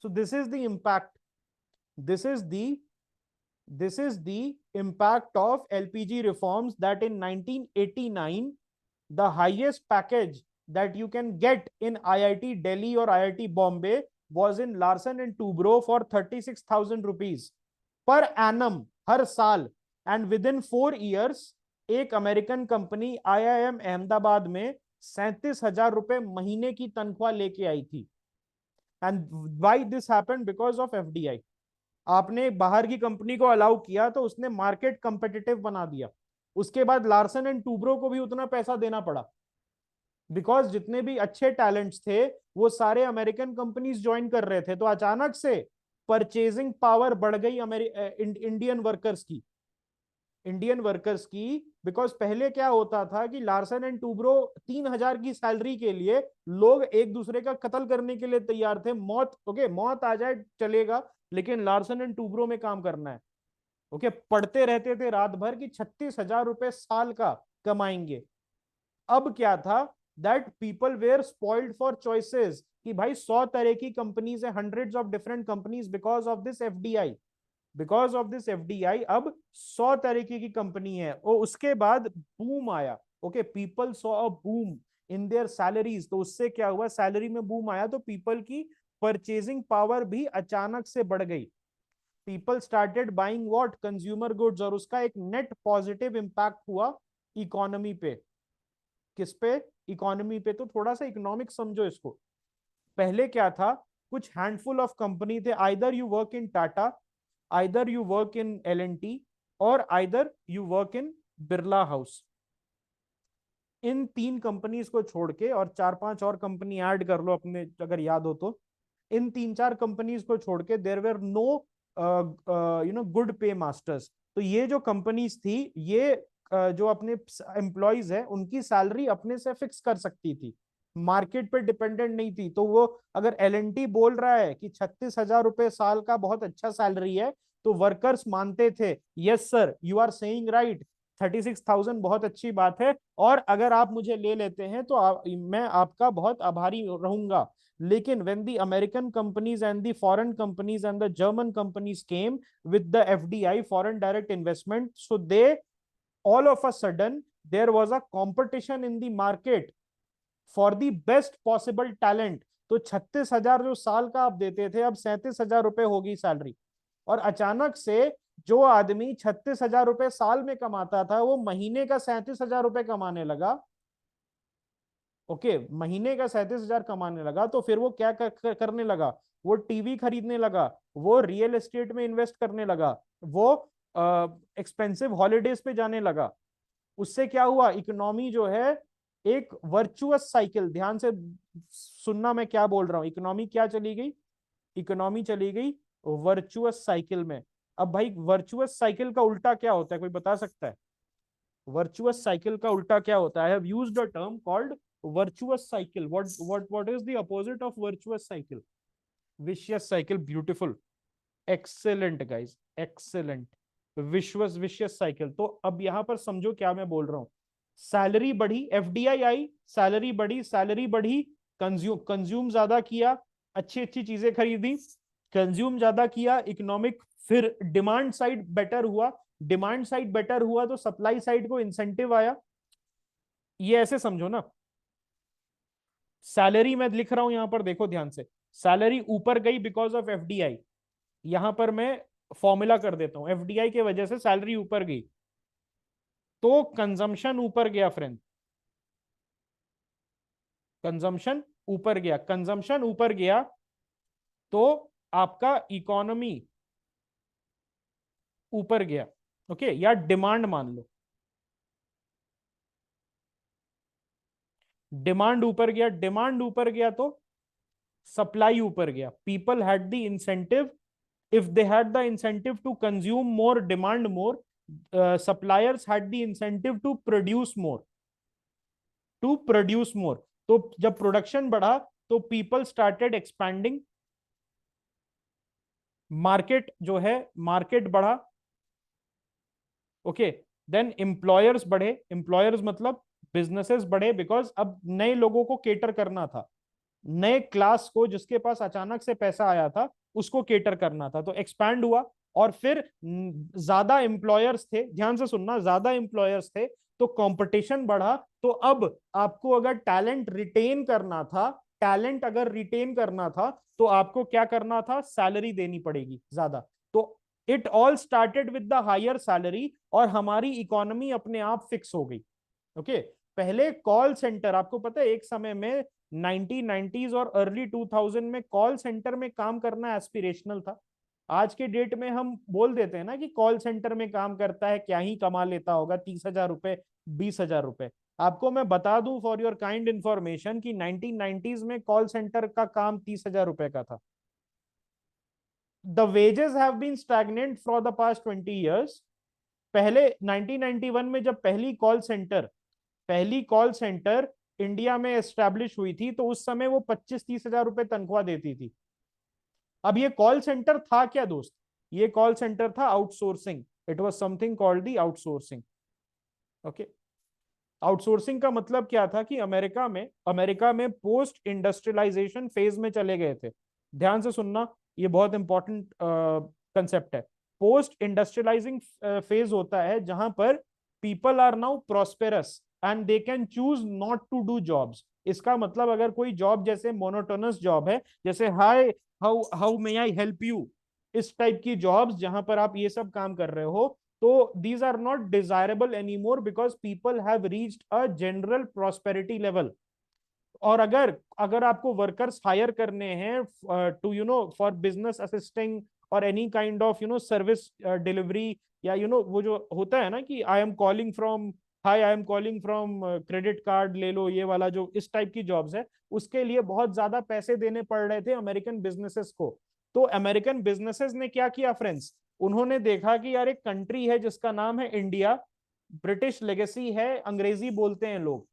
So this is the impact. This is the impact of LPG reforms, that in 1989, the highest package that you can get in IIT Delhi or IIT Bombay was in Larsen and Toubro for 36,000 rupees per annum, हर साल। And with in 4 years एक American company IIM Ahmedabad में 37,000 रुपए महीने की तनख्वाह लेके आई थी। And why this happened? Because of FDI. आपने बाहर की कंपनी को अलाउ किया, तो उसने मार्केट कंपेटिटिव बना दिया। उसके बाद लार्सन एंड टूब्रो को भी उतना पैसा देना पड़ा, बिकॉज जितने भी अच्छे टैलेंट्स थे वो सारे अमेरिकन कंपनीज ज्वाइन कर रहे थे। तो अचानक से परचेजिंग पावर बढ़ गई इंडियन वर्कर्स की। बिकॉज पहले क्या होता था कि लार्सन एंड टूब्रो 3,000 की सैलरी के लिए लोग एक दूसरे का कत्ल करने के लिए तैयार थे। मौत आ जाए चलेगा, लेकिन लार्सन एंड टूब्रो में काम करना है, ओके। पढ़ते रहते थे रात भर कि 36,000 रुपए साल का कमाएंगे। अब क्या था, that people were spoiled for choices. कि भाई 100 तरह की कंपनीज है, hundreds of different companies, because of this FDI, because of this FDI अब 100 तरीके की कंपनी है। और उसके बाद बूम आया, okay, people saw a boom in their salaries. तो उससे क्या हुआ, सैलरी में बूम आया तो पीपल की परचेजिंग पावर भी अचानक से बढ़ गई। People started buying what, consumer goods, और उसका एक नेट पॉजिटिव इंपैक्ट हुआ इकोनॉमी पे। किस पे? इकोनॉमी पे। तो थोड़ा सा इकोनॉमिक्स समझो इसको। पहले क्या था, कुछ हैंडफुल ऑफ कंपनी थे, either you work in Tata, either you work in L&T, और either you work in Birla house. इन तीन कंपनीज को छोड़ के, और चार पांच और कंपनी ऐड कर लो अपने अगर याद हो तो, इन तीन चार कंपनीज को छोड़ के देयर वेर नो गुड पे मास्टर्स। तो ये जो कंपनीज थी, ये जो अपने एम्प्लॉयज है उनकी सैलरी अपने से फिक्स कर सकती थी, मार्केट पे डिपेंडेंट नहीं थी। तो वो अगर L&T बोल रहा है कि 36,000 रुपए साल का बहुत अच्छा सैलरी है, तो वर्कर्स मानते थे, yes sir you are saying right, 36,000 बहुत अच्छी बात है, और अगर आप मुझे ले लेते हैं तो मैं आपका बहुत आभारी रहूंगा। लेकिन when the American companies and the foreign companies and the German companies came with the FDI, foreign direct investment, so they all of a sudden there was a competition in the market for the best possible talent। तो 36,000 जो साल का आप देते थे, अब 37,000 रुपए होगी सैलरी। और अचानक से जो आदमी 36,000 रुपए साल में कमाता था, वो महीने का 37,000 रुपए कमाने लगा। ओके, महीने का 37,000 कमाने लगा। तो फिर वो क्या करने लगा, वो टीवी खरीदने लगा, वो रियल एस्टेट में इन्वेस्ट करने लगा, वो एक्सपेंसिव हॉलीडेज पे जाने लगा। उससे क्या हुआ, इकोनॉमी जो है एक वर्चुअस साइकिल, ध्यान से सुनना मैं क्या बोल रहा हूं, इकोनॉमी क्या चली गई, इकोनॉमी चली गई वर्चुअस साइकिल में। अब भाई वर्चुअस साइकिल का उल्टा क्या होता है, कोई बता सकता है? वर्चुअस साइकिल का उल्टा क्या होता है? I have used a term called virtuous cycle. What is the opposite of virtuous cycle? Vicious cycle. Beautiful, excellent guys, excellent। Vicious cycle. तो अब यहां पर समझो क्या मैं बोल रहा हूं। सैलरी बढ़ी, एफडीआई आई, सैलरी बढ़ी, सैलरी बढ़ी, कंज्यूम ज्यादा किया, अच्छी अच्छी चीजें खरीदी, कंज्यूम ज्यादा किया, इकोनॉमिक, फिर डिमांड साइड बेटर हुआ, डिमांड साइड बेटर हुआ तो सप्लाई साइड को इंसेंटिव आया। ये ऐसे समझो ना, सैलरी मैं लिख रहा हूं यहां पर, देखो ध्यान से, सैलरी ऊपर गई बिकॉज ऑफ एफडीआई। यहां पर मैं फॉर्मूला कर देता हूं, एफडीआई के वजह से सैलरी ऊपर गई, तो कंजम्पशन ऊपर गया फ्रेंड, कंजम्पशन ऊपर गया, कंजम्पशन ऊपर गया तो आपका इकोनॉमी ऊपर गया। ओके, या डिमांड मान लो, डिमांड ऊपर गया, डिमांड ऊपर गया तो सप्लाई ऊपर गया। People had the incentive, if they had the incentive to consume more, demand more, suppliers had the incentive to produce more, to produce more। तो जब प्रोडक्शन बढ़ा तो पीपल स्टार्टेड एक्सपैंडिंग, मार्केट जो है, मार्केट बढ़ा। Okay, then employers बढ़े, employers मतलब businesses बढ़े, बिकॉज अब नए लोगों को केटर करना था, नए क्लास को जिसके पास अचानक से पैसा आया था उसको केटर करना था, तो एक्सपैंड हुआ। और फिर ज्यादा एम्प्लॉयर्स थे, ध्यान से सुनना, ज्यादा एम्प्लॉयर्स थे तो कंपटीशन बढ़ा। तो अब आपको अगर टैलेंट रिटेन करना था, टैलेंट अगर रिटेन करना था तो आपको क्या करना था, सैलरी देनी पड़ेगी ज्यादा। तो it all started with the higher salary, और हमारी इकोनॉमी अपने आप फिक्स हो गई। ओके, पहले कॉल सेंटर, आपको पता है एक समय में 1990s और अर्ली 2000 में कॉल सेंटर में काम करना एस्पिरेशनल था। आज के डेट में हम बोल देते हैं ना कि कॉल सेंटर में काम करता है, क्या ही कमा लेता होगा, 30,000 रुपए, 20,000 रुपए। आपको मैं बता दूं फॉर योर काइंड इंफॉर्मेशन कि 1990s में कॉल सेंटर का काम 30,000 रुपए का था। The wages have been stagnant for the past 20 years। पहले 1991 में जब पहली कॉल सेंटर इंडिया में एस्टेब्लिश हुई थी, तो उस समय वो 25-30 हजार रुपए तनख्वाह देती थी। अब ये कॉल सेंटर था क्या दोस्त, ये कॉल सेंटर था outsourcing, it was something called the outsourcing. Okay, outsourcing का मतलब क्या था कि अमेरिका में पोस्ट इंडस्ट्रियलाइजेशन फेज में चले गए थे। ध्यान से सुनना, ये बहुत इंपॉर्टेंट कंसेप्ट है। पोस्ट इंडस्ट्रियलाइजिंग फेज होता है जहां पर people are now prosperous and they can choose not to do jobs. इसका मतलब अगर कोई जॉब जैसे मोनोटोनस जॉब है, जैसे hi how how may I help you, इस टाइप की जॉब्स जहां पर आप ये सब काम कर रहे हो, तो these are not desirable anymore because people have reached a general prosperity level। और अगर अगर आपको वर्कर्स हायर करने हैं टू फॉर बिजनेस असिस्टिंग और any kind of service delivery, या वो जो होता है ना कि I am calling from, hi I am calling from credit card ले लो, ये वाला जो इस टाइप की जॉब्स है, उसके लिए बहुत ज्यादा पैसे देने पड़ रहे थे अमेरिकन बिजनेसेस को। तो अमेरिकन बिजनेसेस ने क्या किया फ्रेंड्स, उन्होंने देखा कि यार एक कंट्री है जिसका नाम है इंडिया, ब्रिटिश लेगेसी है, अंग्रेजी बोलते हैं लोग,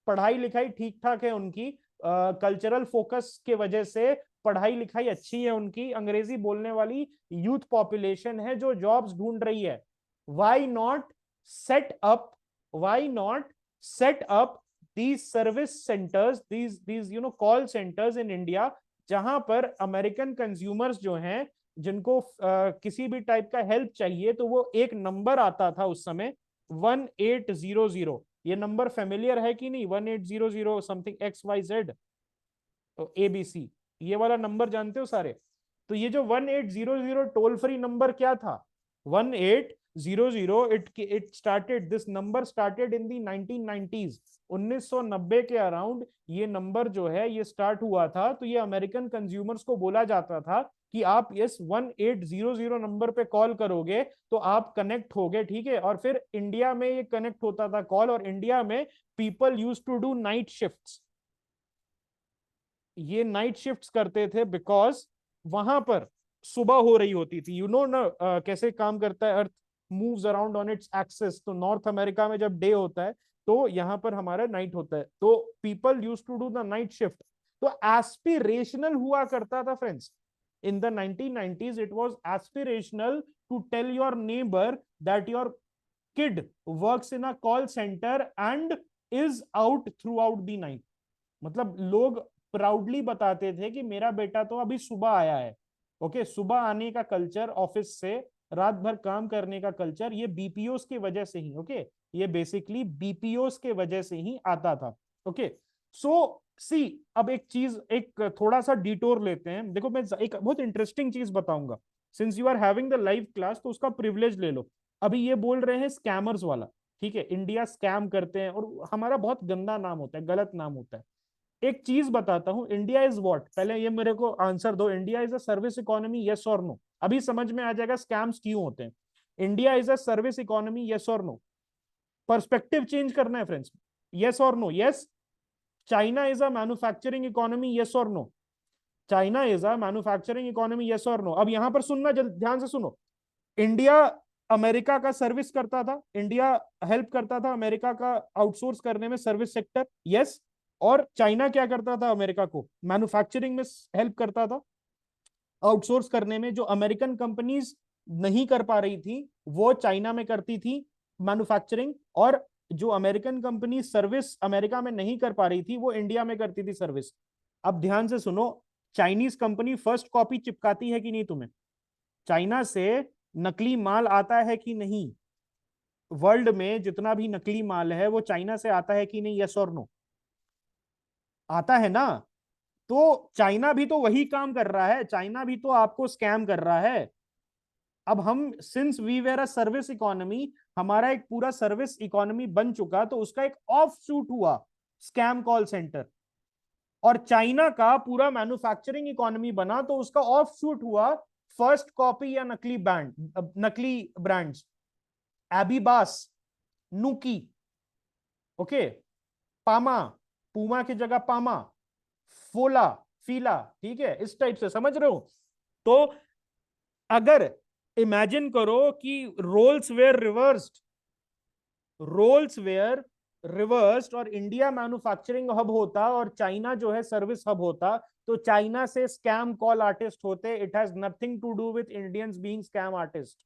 पढ़ाई लिखाई ठीक ठाक है उनकी, कल्चरल फोकस के वजह से पढ़ाई लिखाई अच्छी है उनकी, अंग्रेजी बोलने वाली यूथ पॉपुलेशन है जो जॉब्स ढूंढ रही है। Why not set up, why not set up these service centres, these call centres in India, जहां पर अमेरिकन कंज्यूमर्स जो हैं, जिनको किसी भी टाइप का हेल्प चाहिए, तो वो एक नंबर आता था उस समय 1800। ये नंबर फेमिलियर है कि नहीं, 1800 समथिंग XYZ ABC, ये वाला नंबर जानते हो सारे। तो ये जो 1800 टोल फ्री नंबर क्या था, 1800, it started, this number started in the 1990s, 1990 के अराउंड ये नंबर जो है ये स्टार्ट हुआ था। तो ये अमेरिकन कंज्यूमर्स को बोला जाता था कि आप इस 1800 नंबर पे कॉल करोगे तो आप कनेक्ट होगे, ठीक है। और फिर इंडिया में ये कनेक्ट होता था कॉल, और इंडिया में people use to do night shifts, ये नाइट शिफ्ट्स करते थे बिकॉज वहां पर सुबह हो रही होती थी। ना कैसे काम करता है, earth moves around on its axis, तो नॉर्थ अमेरिका में जब डे होता है तो यहाँ पर हमारा नाइट होता है, तो people use to do the night shift. तो एस्पिरेशनल हुआ करता था friends, in the 1990s it was aspirational to tell your neighbor that your kid works in a call center and is out throughout the night। मतलब लोग proudly बताते थे कि मेरा बेटा तो अभी सुबह आया है। ओके, सुबह आने का कल्चर, ऑफिस से रात भर काम करने का कल्चर, ये बीपीओस की वजह से ही, ओके, ये बेसिकली बीपीओस के वजह से ही आता था। ओके, सो सी, अब एक चीज, एक थोड़ा सा डिटोर लेते हैं। देखो मैं एक बहुत इंटरेस्टिंग चीज बताऊंगा, since you are having the live class तो उसका प्रिविलेज ले लो। अभी ये बोल रहे हैं स्कैमर्स वाला, ठीक है, इंडिया स्कैम करते हैं, और हमारा बहुत गंदा नाम होता है, गलत नाम होता है। एक चीज बताता हूं, इंडिया इज व्हाट, पहले ये मेरे को आंसर दो, India is a service economy, yes और नो। अभी समझ में आ जाएगा स्कैम्स क्यों होते हैं। India is a service economy, yes और नो। पर्सपेक्टिव चेंज करना है फ्रेंड्स, यस और no. Yes. China is a manufacturing economy, yes और no. China is a manufacturing economy, yes और नो। अब यहां पर सुनना, ध्यान से सुनो। इंडिया अमेरिका का सर्विस करता था, इंडिया हेल्प करता था अमेरिका का आउटसोर्स करने में सर्विस सेक्टर, यस। और चाइना क्या करता था, अमेरिका को मैन्युफैक्चरिंग में हेल्प करता था, आउटसोर्स करने में। जो अमेरिकन कंपनीज नहीं कर पा रही थी वो चाइना में करती थी मैन्युफैक्चरिंग, और जो अमेरिकन कंपनी सर्विस अमेरिका में नहीं कर पा रही थी वो इंडिया में करती थी सर्विस। अब ध्यान से सुनो, चाइनीज कंपनी फर्स्ट कॉपी चिपकाती है कि नहीं तुम्हें, चाइना से नकली माल आता है कि नहीं, वर्ल्ड में जितना भी नकली माल है वो चाइना से आता है कि नहीं, यस और नो, आता है ना। तो चाइना भी तो वही काम कर रहा है, चाइना भी तो आपको स्कैम कर रहा है। अब हम, since we were a service economy, हमारा एक पूरा सर्विस इकोनॉमी बन चुका, तो उसका एक ऑफ शूट हुआ स्कैम कॉल सेंटर। और चाइना का पूरा मैन्युफैक्चरिंग इकोनॉमी बना तो उसका ऑफ शूट हुआ फर्स्ट कॉपी या नकली ब्रांड्स, एबीबास, नुकी, ओके, पामा, पूमा की जगह पामा, फोला, फीला, ठीक है, इस टाइप से, समझ रहे हो। तो अगर इमेजिन करो कि roles were reversed, roles were reversed, और इंडिया मैन्युफैक्चरिंग हब होता और चाइना जो है सर्विस हब होता, तो चाइना से स्कैम कॉल आर्टिस्ट होते। It has nothing to do with Indians being scam artist.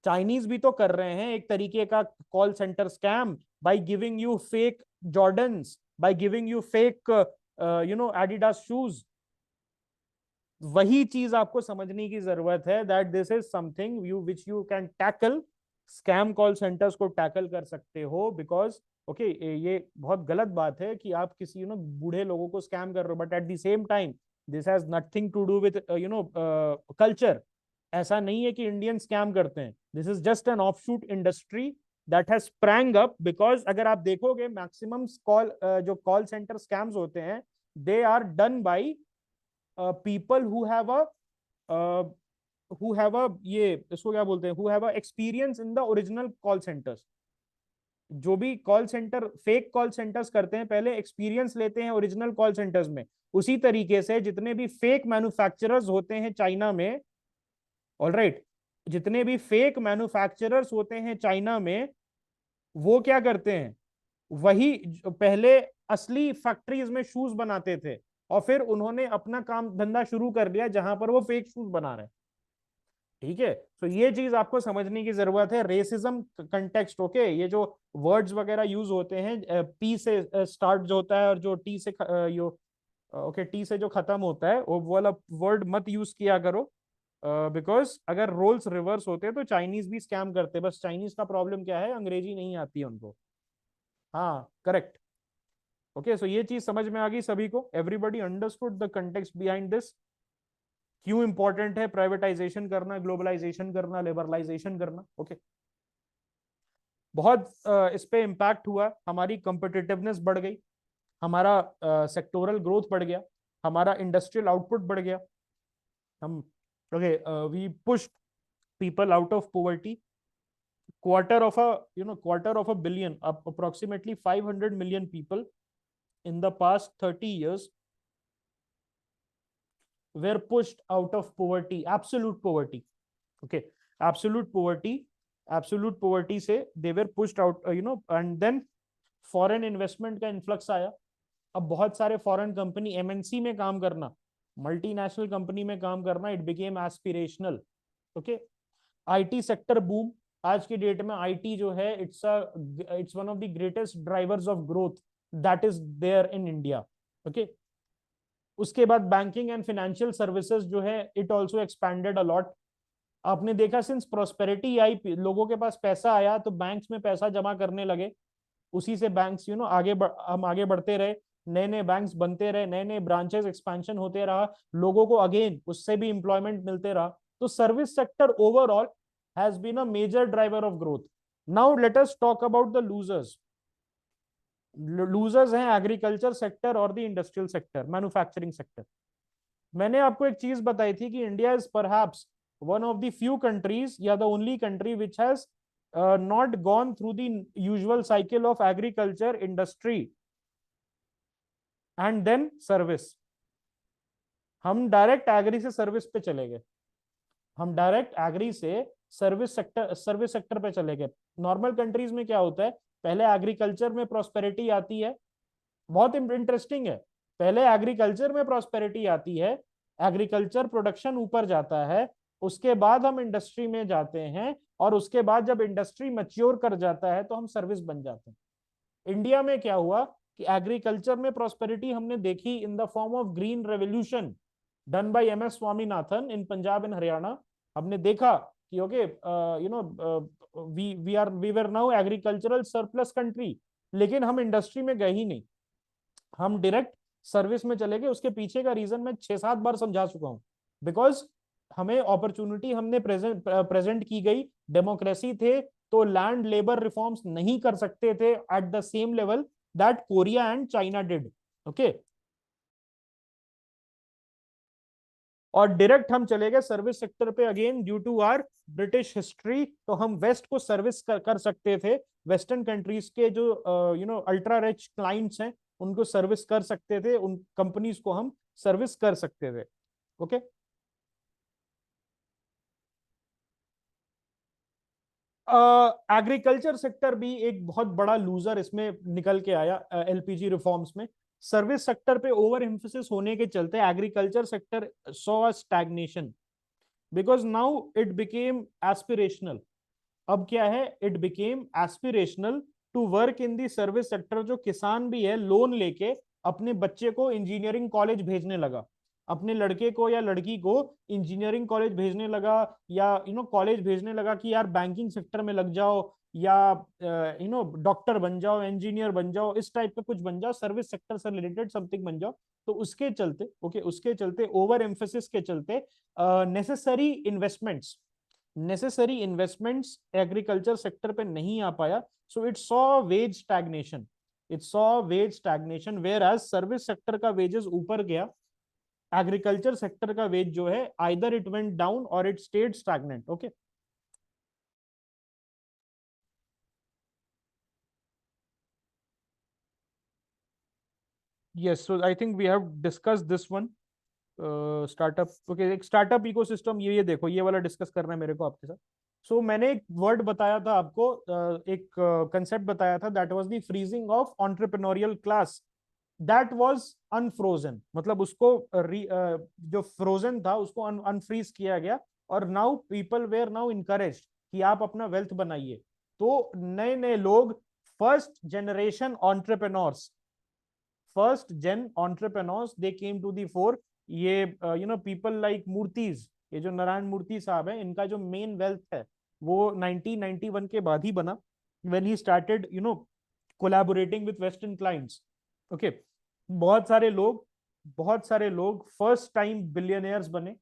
Chinese भी तो कर रहे हैं एक तरीके का call centre scam, by giving you fake Jordans, by giving you fake Adidas shoes. वही चीज आपको समझने की जरूरत है, that this is something you which you can tackle. Scam call centres को टैकल कर सकते हो, बिकॉज ओके ये बहुत गलत बात है कि आप किसी बूढ़े लोगों को स्कैम कर रहे हो, but at the same time this has nothing to do with culture. ऐसा नहीं है कि इंडियन स्कैम करते हैं. This is just an offshoot industry that has sprang up, because अगर आप देखोगे मैक्सिमम कॉल जो कॉल सेंटर स्कैम्स होते हैं, they are done by people who have a ये इसको क्या बोलते हैं, who have a experience in the original call centers. जो भी call centre fake call centres करते हैं, पहले एक्सपीरियंस लेते हैं ओरिजिनल कॉल सेंटर्स में. उसी तरीके से जितने भी फेक मैन्युफैक्चरर्स होते हैं चाइना में, ऑलराइट, जितने भी फेक मैन्युफैक्चरर्स होते हैं चाइना में, वो क्या करते हैं, वही पहले असली फैक्ट्रीज में शूज बनाते थे और फिर उन्होंने अपना काम धंधा शुरू कर लिया जहां पर वो फेक शूज बना रहे हैं. ठीक है, तो ये चीज आपको समझने की जरूरत है. रेसिज्म कंटेक्स्ट, ओके, ये जो वर्ड्स वगैरह यूज होते हैं, पी से स्टार्ट जो होता है और जो टी से यो ओके टी से जो खत्म होता है, वो वाला वर्ड मत यूज किया करो, बिकॉज अगर रोल्स रिवर्स होते तो चाइनीज भी स्कैम करते. बस चाइनीज का प्रॉब्लम क्या है, अंग्रेजी नहीं आती है उनको. हाँ करेक्ट. ओके, सो ये चीज समझ में आ गई सभी को. Everybody understood the context behind this. क्यों इंपॉर्टेंट है प्राइवेटाइजेशन करना, ग्लोबलाइजेशन करना, लिबरलाइजेशन करना. ओके, बहुत इस पे इम्पैक्ट हुआ. हमारी कंपिटिटिवनेस बढ़ गई, हमारा सेक्टोरल ग्रोथ बढ़ गया, हमारा इंडस्ट्रियल आउटपुट बढ़ गया. हम okay we pushed people out of poverty. quarter of a billion, approximately 500 million people in the past 30 years were pushed out of poverty, absolute poverty. Okay, absolute poverty से they were pushed out, and then foreign investment का influx आया. अब बहुत सारे foreign company MNC में काम करना, multinational company में काम करना, it became aspirational. Okay, IT sector boom. आज की डेट में आईटी जो है, it's one of the greatest drivers of growth that is there in India. Okay, उसके बाद बैंकिंग एंड फाइनेंशियल सर्विसेज जो है, it also expanded a lot. आपने देखा सिंस प्रोस्पेरिटी आई, लोगों के पास पैसा आया तो बैंक्स में पैसा जमा करने लगे. उसी से बैंक्स हम आगे बढ़ते रहे, नए नए बैंक्स बनते रहे, नए नए ब्रांचेस एक्सपेंशन होते रहा, लोगों को अगेन उससे भी एम्प्लॉयमेंट मिलते रहा. तो service sector overall has been a major driver of growth. Now let us talk about the losers. Losers हैं एग्रीकल्चर सेक्टर और the industrial sector, manufacturing sector. मैंने आपको एक चीज बताई थी कि India is perhaps one of the few countries या the only country which has not gone through the usual cycle of agriculture, industry and then service. हम डायरेक्ट एग्री से सर्विस पे चले गए, हम डायरेक्ट एग्री से सर्विस सेक्टर पे चले गए. नॉर्मल कंट्रीज में क्या होता है, पहले एग्रीकल्चर में प्रॉस्पेरिटी आती है. बहुत इंटरेस्टिंग है, पहले एग्रीकल्चर में प्रॉस्पेरिटी आती है, एग्रीकल्चर प्रोडक्शन ऊपर जाता है, उसके बाद हम इंडस्ट्री में जाते हैं, और उसके बाद जब इंडस्ट्री मैच्योर कर जाता है तो हम सर्विस बन जाते हैं. इंडिया में क्या हुआ कि एग्रीकल्चर में प्रॉस्पेरिटी हमने देखी in the form of green revolution done by MS Swaminathan in Punjab and Haryana. हमने देखा कि okay we were now agricultural surplus country, लेकिन हम इंडस्ट्री में गए ही नहीं, हम डायरेक्ट सर्विस में चले गए. उसके पीछे का रीजन मैं 6-7 बार समझा चुका हूं, बिकॉज हमें अपॉर्चुनिटी हमने प्रेजेंट की गई. डेमोक्रेसी थे तो लैंड लेबर रिफॉर्म्स नहीं कर सकते थे at the same level that Korea and China did. Okay, और डायरेक्ट हम चले गए सर्विस सेक्टर पे. Again due to our British history, तो हम वेस्ट को सर्विस कर सकते थे. वेस्टर्न कंट्रीज के जो अल्ट्रा रिच क्लाइंट्स हैं उनको सर्विस कर सकते थे, उन कंपनीज को हम सर्विस कर सकते थे. ओके, एग्रीकल्चर सेक्टर भी एक बहुत बड़ा लूजर इसमें निकल के आया एलपीजी रिफॉर्म्स में. सर्विस सेक्टर पे ओवर एम्फोसिस होने के चलते agriculture sector saw a stagnation, because now it became aspirational. अब क्या है, it became aspirational to work in the service sector. जो किसान भी है लोन लेके अपने बच्चे को इंजीनियरिंग कॉलेज भेजने लगा, अपने लड़के को या लड़की को इंजीनियरिंग कॉलेज भेजने लगा, या कॉलेज भेजने लगा कि यार बैंकिंग सेक्टर में लग जाओ, या डॉक्टर बन जाओ, इंजीनियर बन जाओ, इस टाइप का कुछ बन जाओ, सर्विस सेक्टर से रिलेटेड समथिंग बन जाओ। तो उसके चलते उसके चलते ओवर एम्फेसिस के चलते नेसेसरी इन्वेस्टमेंट्स एग्रीकल्चर सेक्टर पे नहीं आ पाया। So it saw wage stagnation, whereas service sector का वेजेस ऊपर गया, एग्रीकल्चर सेक्टर का वेज जो है आइदर इट वेंट डाउन और it stayed stagnant. Okay, yes, so I think we have discussed this one. Startup, okay, एक startup ecosystem, ये देखो, ये वाला डिस्कस करना है मेरे को आपके साथ। सो मैंने एक वर्ड बताया था आपको, एक कंसेप्ट बताया था, that was the freezing of entrepreneurial class. That was unfrozen, मतलब उसको जो फ्रोजन था उसको अनफ्रीज किया गया, और now people were now encouraged कि आप अपना वेल्थ बनाइए। तो नए नए लोग, first generation entrepreneurs, first gen entrepreneurs, they came to the fore. ये पीपल लाइक मूर्तिज, ये जो नारायण मूर्ति साहब है, इनका जो मेन वेल्थ है वो 1991 के बाद ही बना, when he started collaborating with western clients. Okay, बहुत सारे लोग फर्स्ट टाइम बिलियनियर्स बने,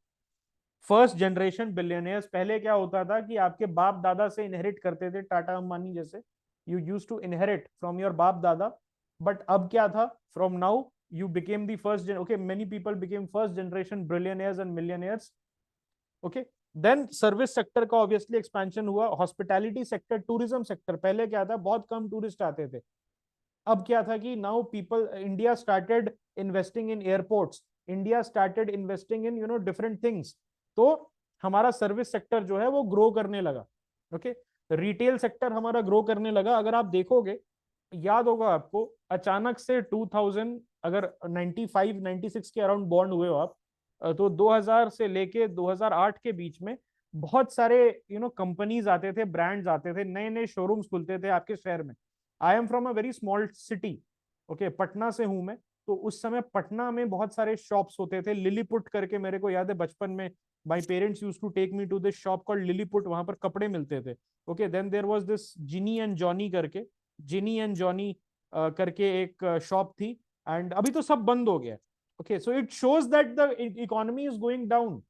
फर्स्ट जनरेशन बिलियनियर्स। पहले क्या होता था कि आपके बाप दादा से इनहेरिट करते थे, टाटा अंबानी जैसे, you use to inherit from your बाप दादा। बट अब क्या था, from now you became the first okay, many people became first generation billionaires and millionaires. Okay, then service sector का ऑब्वियसली एक्सपेंशन हुआ, हॉस्पिटैलिटी सेक्टर, टूरिज्म सेक्टर। पहले क्या था, बहुत कम टूरिस्ट आते थे, अब क्या था कि now people, India started investing in airports, India started investing in different things. तो हमारा सर्विस सेक्टर जो है वो ग्रो करने लगा। ओके, रिटेल सेक्टर हमारा ग्रो करने लगा। अगर आप देखोगे, याद होगा आपको, अचानक से 2000, अगर 95 96 के अराउंड बॉर्न हुए हो आप, तो 2000 से लेके 2008 के बीच में बहुत सारे कंपनीज आते थे, ब्रांड्स आते थे, नए नए शोरूम्स खुलते थे आपके शहर में। I am from a very small city, okay, Patna से हूं मैं। तो उस समय पटना में बहुत सारे शॉप्स होते थे, लिलीपुट करके, मेरे को याद है बचपन में my parents used to take me to this shop called Lilliput, वहां पर कपड़े मिलते थे। Okay, then there was this Ginny and Johnny करके, जिनी एंड जॉनी करके एक शॉप थी, एंड अभी तो सब बंद हो गया। Okay, so it shows that the economy is going down.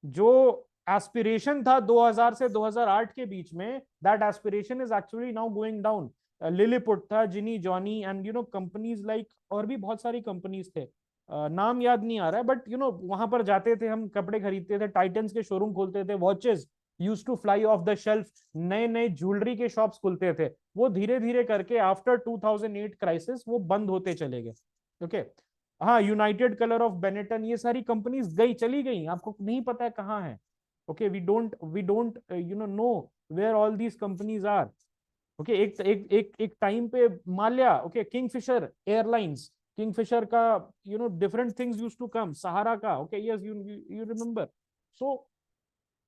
जो एस्पिरेशन था 2000 से 2008 के बीच में, that aspiration is actually now going down. Lilliput था, जिनी जॉनी, एंड कंपनीज लाइक, और भी बहुत सारी कंपनीज थे, नाम याद नहीं आ रहा है, बट वहां पर जाते थे हम, कपड़े खरीदते थे, टाइटन्स के शोरूम खोलते थे, watches use to fly off the shelf, नए नए ज्वेलरी के शॉप्स खुलते थे। वो धीरे धीरे करके आफ्टर 2008 क्राइसिस वो बंद होते चले गए। ओके, हाँ, यूनाइटेड कलर ऑफ बेनेटन, ये सारी कंपनीज गई, चली गई, आपको नहीं पता है कहाँ है। Okay, we don't know where all these companies are. Okay, एक टाइम पे Mallya, okay, Kingfisher Airlines, Kingfisher का different things used to come, Sahara का, okay, yes, you remember. So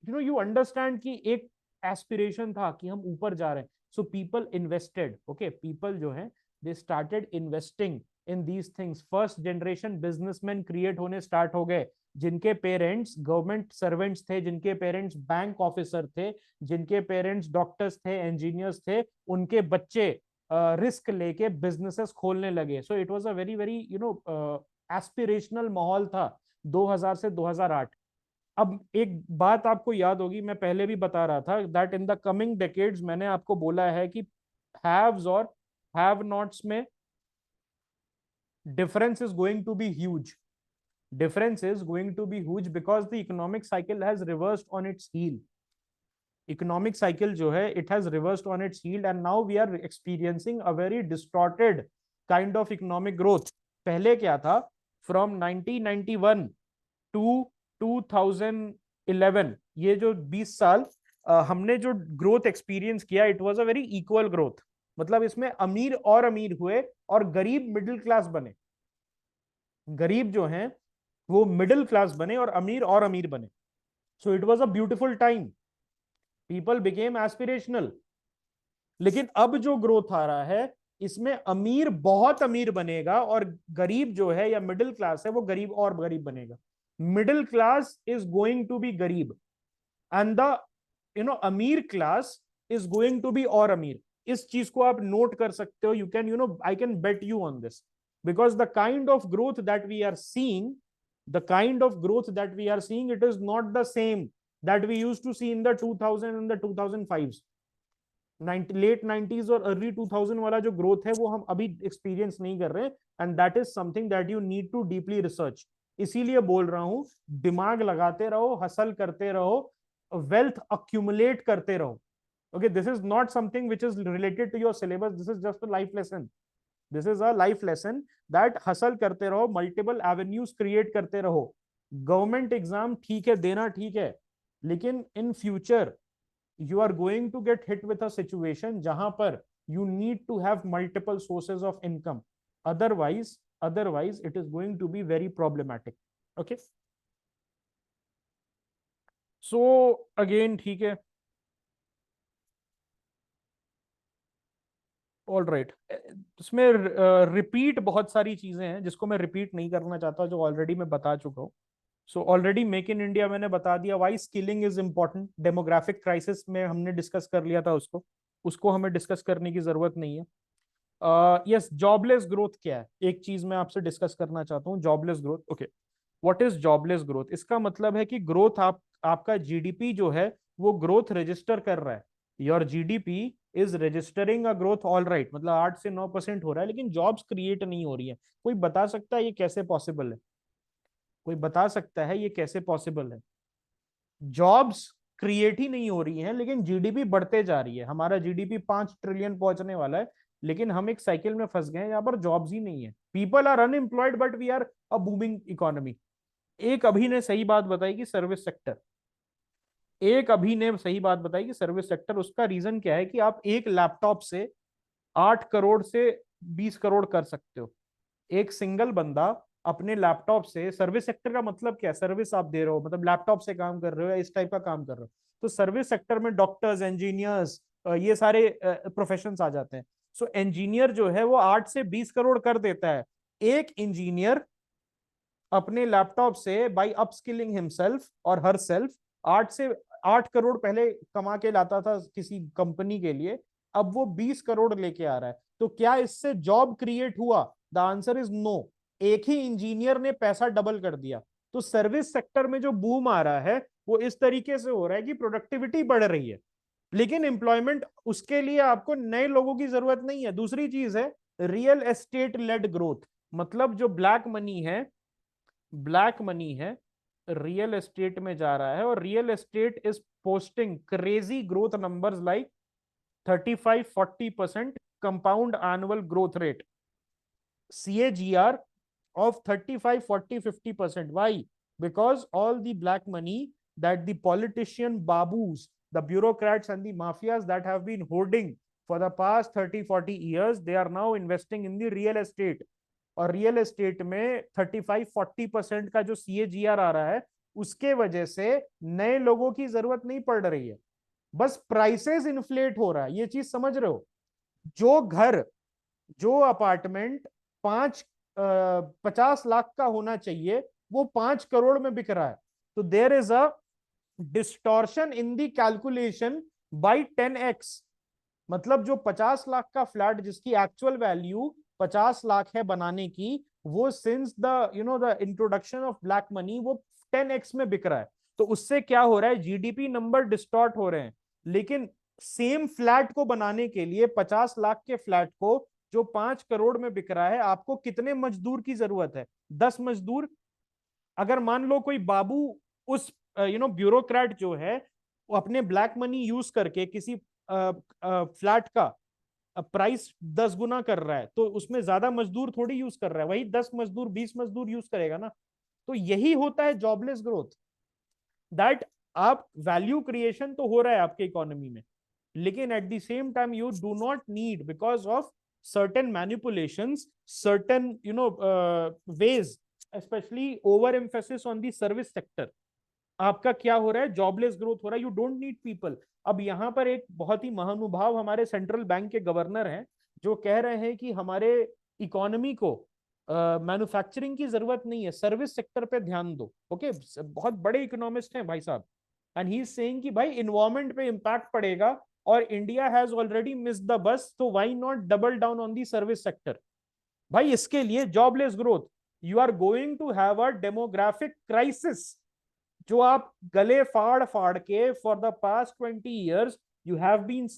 you understand कि एक एस्पिरेशन था कि हम ऊपर जा रहे हैं। So people invested, okay, people जो है, they started investing in these things. First generation businessman create होने स्टार्ट हो गए, जिनके पेरेंट्स गवर्नमेंट सर्वेंट्स थे, जिनके पेरेंट्स बैंक ऑफिसर थे, जिनके पेरेंट्स डॉक्टर्स थे, इंजीनियर्स थे, उनके बच्चे रिस्क लेके बिजनेसेस खोलने लगे। सो it was a very very aspirational माहौल था 2000 से 2008। अब एक बात आपको याद होगी, मैं पहले भी बता रहा था, that in the coming decades, मैंने आपको बोला है कि हैव्स और हैव नॉट्स में difference is going to be huge. Difference is going to be huge because the economic cycle has reversed on its heel. Economic cycle जो है, it has reversed on its heel, and now we are experiencing a very distorted kind of economic growth. पहले क्या था, from 1991 to 2011, ये जो 20 साल हमने जो ग्रोथ एक्सपीरियंस किया, it was a very equal growth. मतलब इसमें अमीर और अमीर हुए और गरीब मिडिल क्लास बने, गरीब जो हैं वो मिडिल क्लास बने और अमीर बने। सो it was a beautiful time, people became aspirational, लेकिन अब जो ग्रोथ आ रहा है इसमें अमीर बहुत अमीर बनेगा और गरीब जो है या मिडिल क्लास है वो गरीब और गरीब बनेगा. Middle class is going to be गरीब एंड द अमीर class is going to be और अमीर. इस चीज को आप नोट कर सकते हो. You can I can bet you on this because the kind of growth that we are seeing, it is not the same that we used to see in the 2000 and the 2005s. Late 90s और early 2000 वाला जो growth है वो हम अभी experience नहीं कर रहे. And that is something that you need to deeply research. इसीलिए बोल रहा हूं, दिमाग लगाते रहो, हसल करते रहो, वेल्थ अक्यूमुलेट करते रहो. Okay, this is not something which is related to your syllabus. This is just a life lesson. This is a life lesson that hustle करते रहो, multiple avenues create करते रहो. गवर्नमेंट एग्जाम ठीक है देना, ठीक है, लेकिन in future you are going to get hit with a situation जहां पर you need to have multiple sources of income. Otherwise it is going to be very problematic. Okay, so again ठीक है. All right. इसमें repeat बहुत सारी चीजें हैं जिसको मैं रिपीट नहीं करना चाहता, जो ऑलरेडी मैं बता चुका हूँ. So already make in India मैंने बता दिया. Why skilling is important. Demographic crisis में हमने डिस्कस कर लिया था, उसको हमें डिस्कस करने की जरूरत नहीं है. यस, जॉबलेस ग्रोथ क्या है, एक चीज मैं आपसे डिस्कस करना चाहता हूँ. Jobless growth. Okay, what is jobless growth? इसका मतलब है कि ग्रोथ आपका जीडीपी जो है वो ग्रोथ रजिस्टर कर रहा है. Your GDP is registering a growth, all right, मतलब 8 से 9% हो रहा है, लेकिन जॉब्स क्रिएट नहीं हो रही है. कोई बता सकता है ये कैसे पॉसिबल है? कोई बता सकता है ये कैसे पॉसिबल है? जॉब्स क्रिएट ही नहीं हो रही हैं लेकिन जीडीपी बढ़ते जा रही है. हमारा जीडीपी 5 ट्रिलियन पहुंचने वाला है, लेकिन हम एक साइकिल में फंस गए हैं यहाँ पर जॉब्स ही नहीं है. People are unemployed but we are a booming economy. एक अभी ने सही बात बताई कि सर्विस सेक्टर, सर्विस सेक्टर. उसका रीजन क्या है कि आप एक लैपटॉप से 8 करोड़ से 20 करोड़ कर सकते हो. एक सिंगल बंदा अपने लैपटॉप से. सर्विस सेक्टर का मतलब क्या है? सर्विस आप दे रहे हो, मतलब लैपटॉप से काम कर रहे हो या इस टाइप का काम कर रहे हो. तो सर्विस सेक्टर में डॉक्टर्स, इंजीनियर्स, ये सारे प्रोफेशन आ जाते हैं. सो इंजीनियर जो है वो 8 से 20 करोड़ कर देता है. एक इंजीनियर अपने लैपटॉप से बाई अपस्किलिंग हिमसेल्फ और हर सेल्फ 8 करोड़ पहले कमा के लाता था किसी कंपनी के लिए, अब वो 20 करोड़ लेके आ रहा है. तो क्या इससे जॉब क्रिएट हुआ? The answer is no. एक ही इंजीनियर ने पैसा डबल कर दिया. तो सर्विस सेक्टर में जो बूम आ रहा है वो इस तरीके से हो रहा है कि प्रोडक्टिविटी बढ़ रही है, लेकिन एम्प्लॉयमेंट, उसके लिए आपको नए लोगों की जरूरत नहीं है. दूसरी चीज है रियल एस्टेट लेड ग्रोथ. मतलब जो ब्लैक मनी है रियल एस्टेट में जा रहा है, और real estate is posting crazy growth numbers like 35-40% compound annual growth rate, CAGR of 35, 40, 50%. Why? Because all the black money that the politician babus, the bureaucrats and the mafias that have been hoarding for the past 30, 40 years, they are now investing in the real estate. और real estate में 35-40% का जो CAGR आ रहा है, उसके वजह से नए लोगों की जरूरत नहीं पड़ रही है, बस प्राइसेस इन्फ्लेट हो रहा है. ये चीज समझ रहे हो? जो अपार्टमेंट 50 लाख का होना चाहिए वो 5 करोड़ में बिक रहा है. तो there is a distortion in the calculation by 10x. मतलब जो 50 लाख का फ्लैट जिसकी एक्चुअल वैल्यू 50 लाख है बनाने की, वो since the introduction of black money वो 10x में बिक रहा है. तो उससे क्या हो रहा है? जीडीपी नंबर डिस्टॉर्ट हो रहे हैं. लेकिन सेम फ्लैट को बनाने के लिए 50 लाख के फ्लैट को जो 5 करोड़ में बिक रहा है, आपको कितने मजदूर की जरूरत है? 10 मजदूर. अगर मान लो कोई बाबू उस ब्यूरोक्रेट जो है वो अपने ब्लैक मनी यूज करके किसी फ्लैट का प्राइस 10 गुना कर रहा है, तो उसमें ज्यादा मजदूर थोड़ी यूज कर रहा है, वही 10 मजदूर 20 मजदूर यूज करेगा ना. तो यही होता है जॉबलेस ग्रोथ. दैट आप वैल्यू क्रिएशन तो हो रहा है आपके इकोनॉमी में, लेकिन eight the same time you do not need, because of certain manipulations, certain ways, especially over emphasis on the service sector. आपका क्या हो रहा है, जॉबलेस ग्रोथ हो रहा है, यू डोंट नीड पीपल। अब यहाँ पर एक बहुत ही महानुभाव हमारे सेंट्रल बैंक के गवर्नर हैं जो कह रहे हैं कि हमारे इकोनॉमी को मैन्युफैक्चरिंग की जरूरत नहीं है, सर्विस सेक्टर पे ध्यान दो। ओके, बहुत बड़े इकोनॉमिस्ट हैं भाई साहब, एंड ही इज सेइंग कि भाई इन्वायरमेंट पे इम्पैक्ट पड़ेगा और India has already miss the bus, तो why not double down on the service sector. भाई इसके लिए jobless growth, you are going to have a demographic crisis, जो आप गले फाड़ फाड़ के for the past 20 years you have been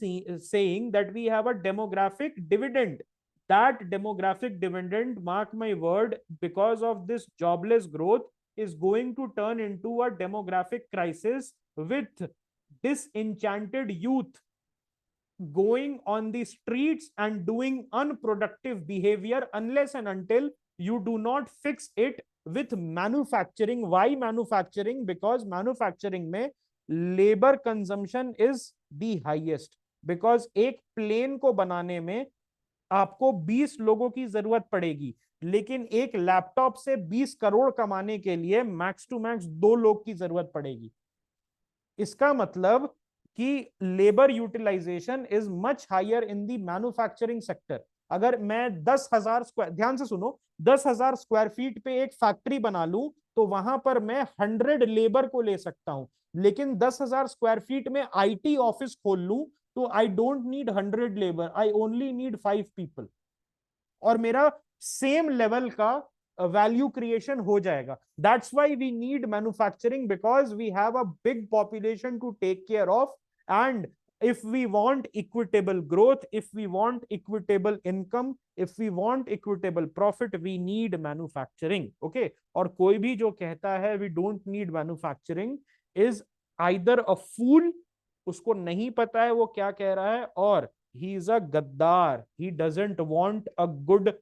saying that we have a demographic dividend. That demographic dividend, mark my word, because of this jobless growth is going to turn into a demographic crisis with disenchanted youth going on the streets and doing unproductive behavior unless and until you do not fix it with manufacturing. Why manufacturing? Because manufacturing में labor consumption is the highest. Because एक plane को बनाने में आपको 20 लोगों की जरूरत पड़ेगी, लेकिन एक लैपटॉप से 20 करोड़ कमाने के लिए मैक्स टू मैक्स 2 लोग की जरूरत पड़ेगी। इसका मतलब कि labour utilisation is much higher in the manufacturing sector. अगर मैं 10,000 स्क्वायर, ध्यान से सुनो, 10,000 स्क्वायर फीट पे एक फैक्ट्री बना लूं तो वहां पर मैं 100 लेबर को ले सकता हूं, लेकिन 10,000 स्क्वायर फीट में आईटी ऑफिस खोल लूं तो I don't need 100 labour, I only need 5 people, और मेरा सेम लेवल का वैल्यू क्रिएशन हो जाएगा। That's why we need manufacturing, because we have a big population to take care of, and if we want equitable growth, if we want equitable income, if we want equitable profit, we need manufacturing. Okay, और कोई भी जो कहता है we don't need manufacturing is either a fool, उसको नहीं पता है वो क्या कह रहा है, और he is a gaddar, he doesn't want a good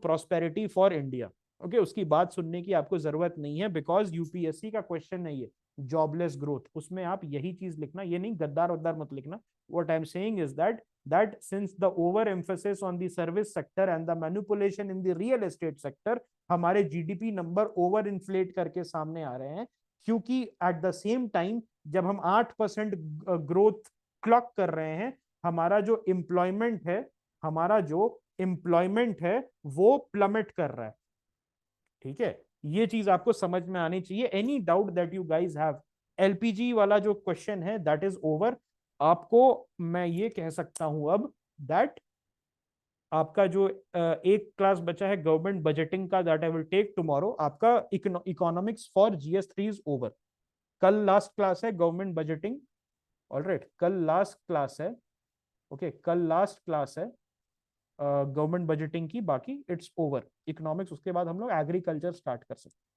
prosperity for India. Okay, उसकी बात सुनने की आपको जरूरत नहीं है, बिकॉज यूपीएससी का क्वेश्चन है ये जॉबलेस ग्रोथ, उसमें आप यही चीज लिखना, ये नहीं गद्दार वद्दार मत लिखना। What I am saying is that since the over emphasis on the service sector and the manipulation in the real estate sector, हमारे जीडीपी नंबर ओवर इन्फ्लेट करके सामने आ रहे हैं, क्योंकि एट द सेम टाइम जब हम 8% ग्रोथ क्लॉक कर रहे हैं, हमारा जो एम्प्लॉयमेंट है वो प्लमेट कर रहा है। ठीक है, ये चीज आपको समझ में आनी चाहिए। Any doubt that you guys have, LPG वाला जो क्वेश्चन है दैट इज ओवर। आपको मैं ये कह सकता हूं अब दैट आपका जो एक क्लास बचा है गवर्नमेंट बजटिंग का, that I will take tomorrow. आपका इकोनॉमिक्स फॉर जीएस3 इज ओवर। कल लास्ट क्लास है गवर्नमेंट बजटिंग, ऑलराइट, कल लास्ट क्लास है। ओके, कल लास्ट क्लास है गवर्नमेंट बजटिंग की, बाकी इट्स ओवर इकोनॉमिक्स। उसके बाद हम लोग एग्रीकल्चर स्टार्ट कर सकते हैं।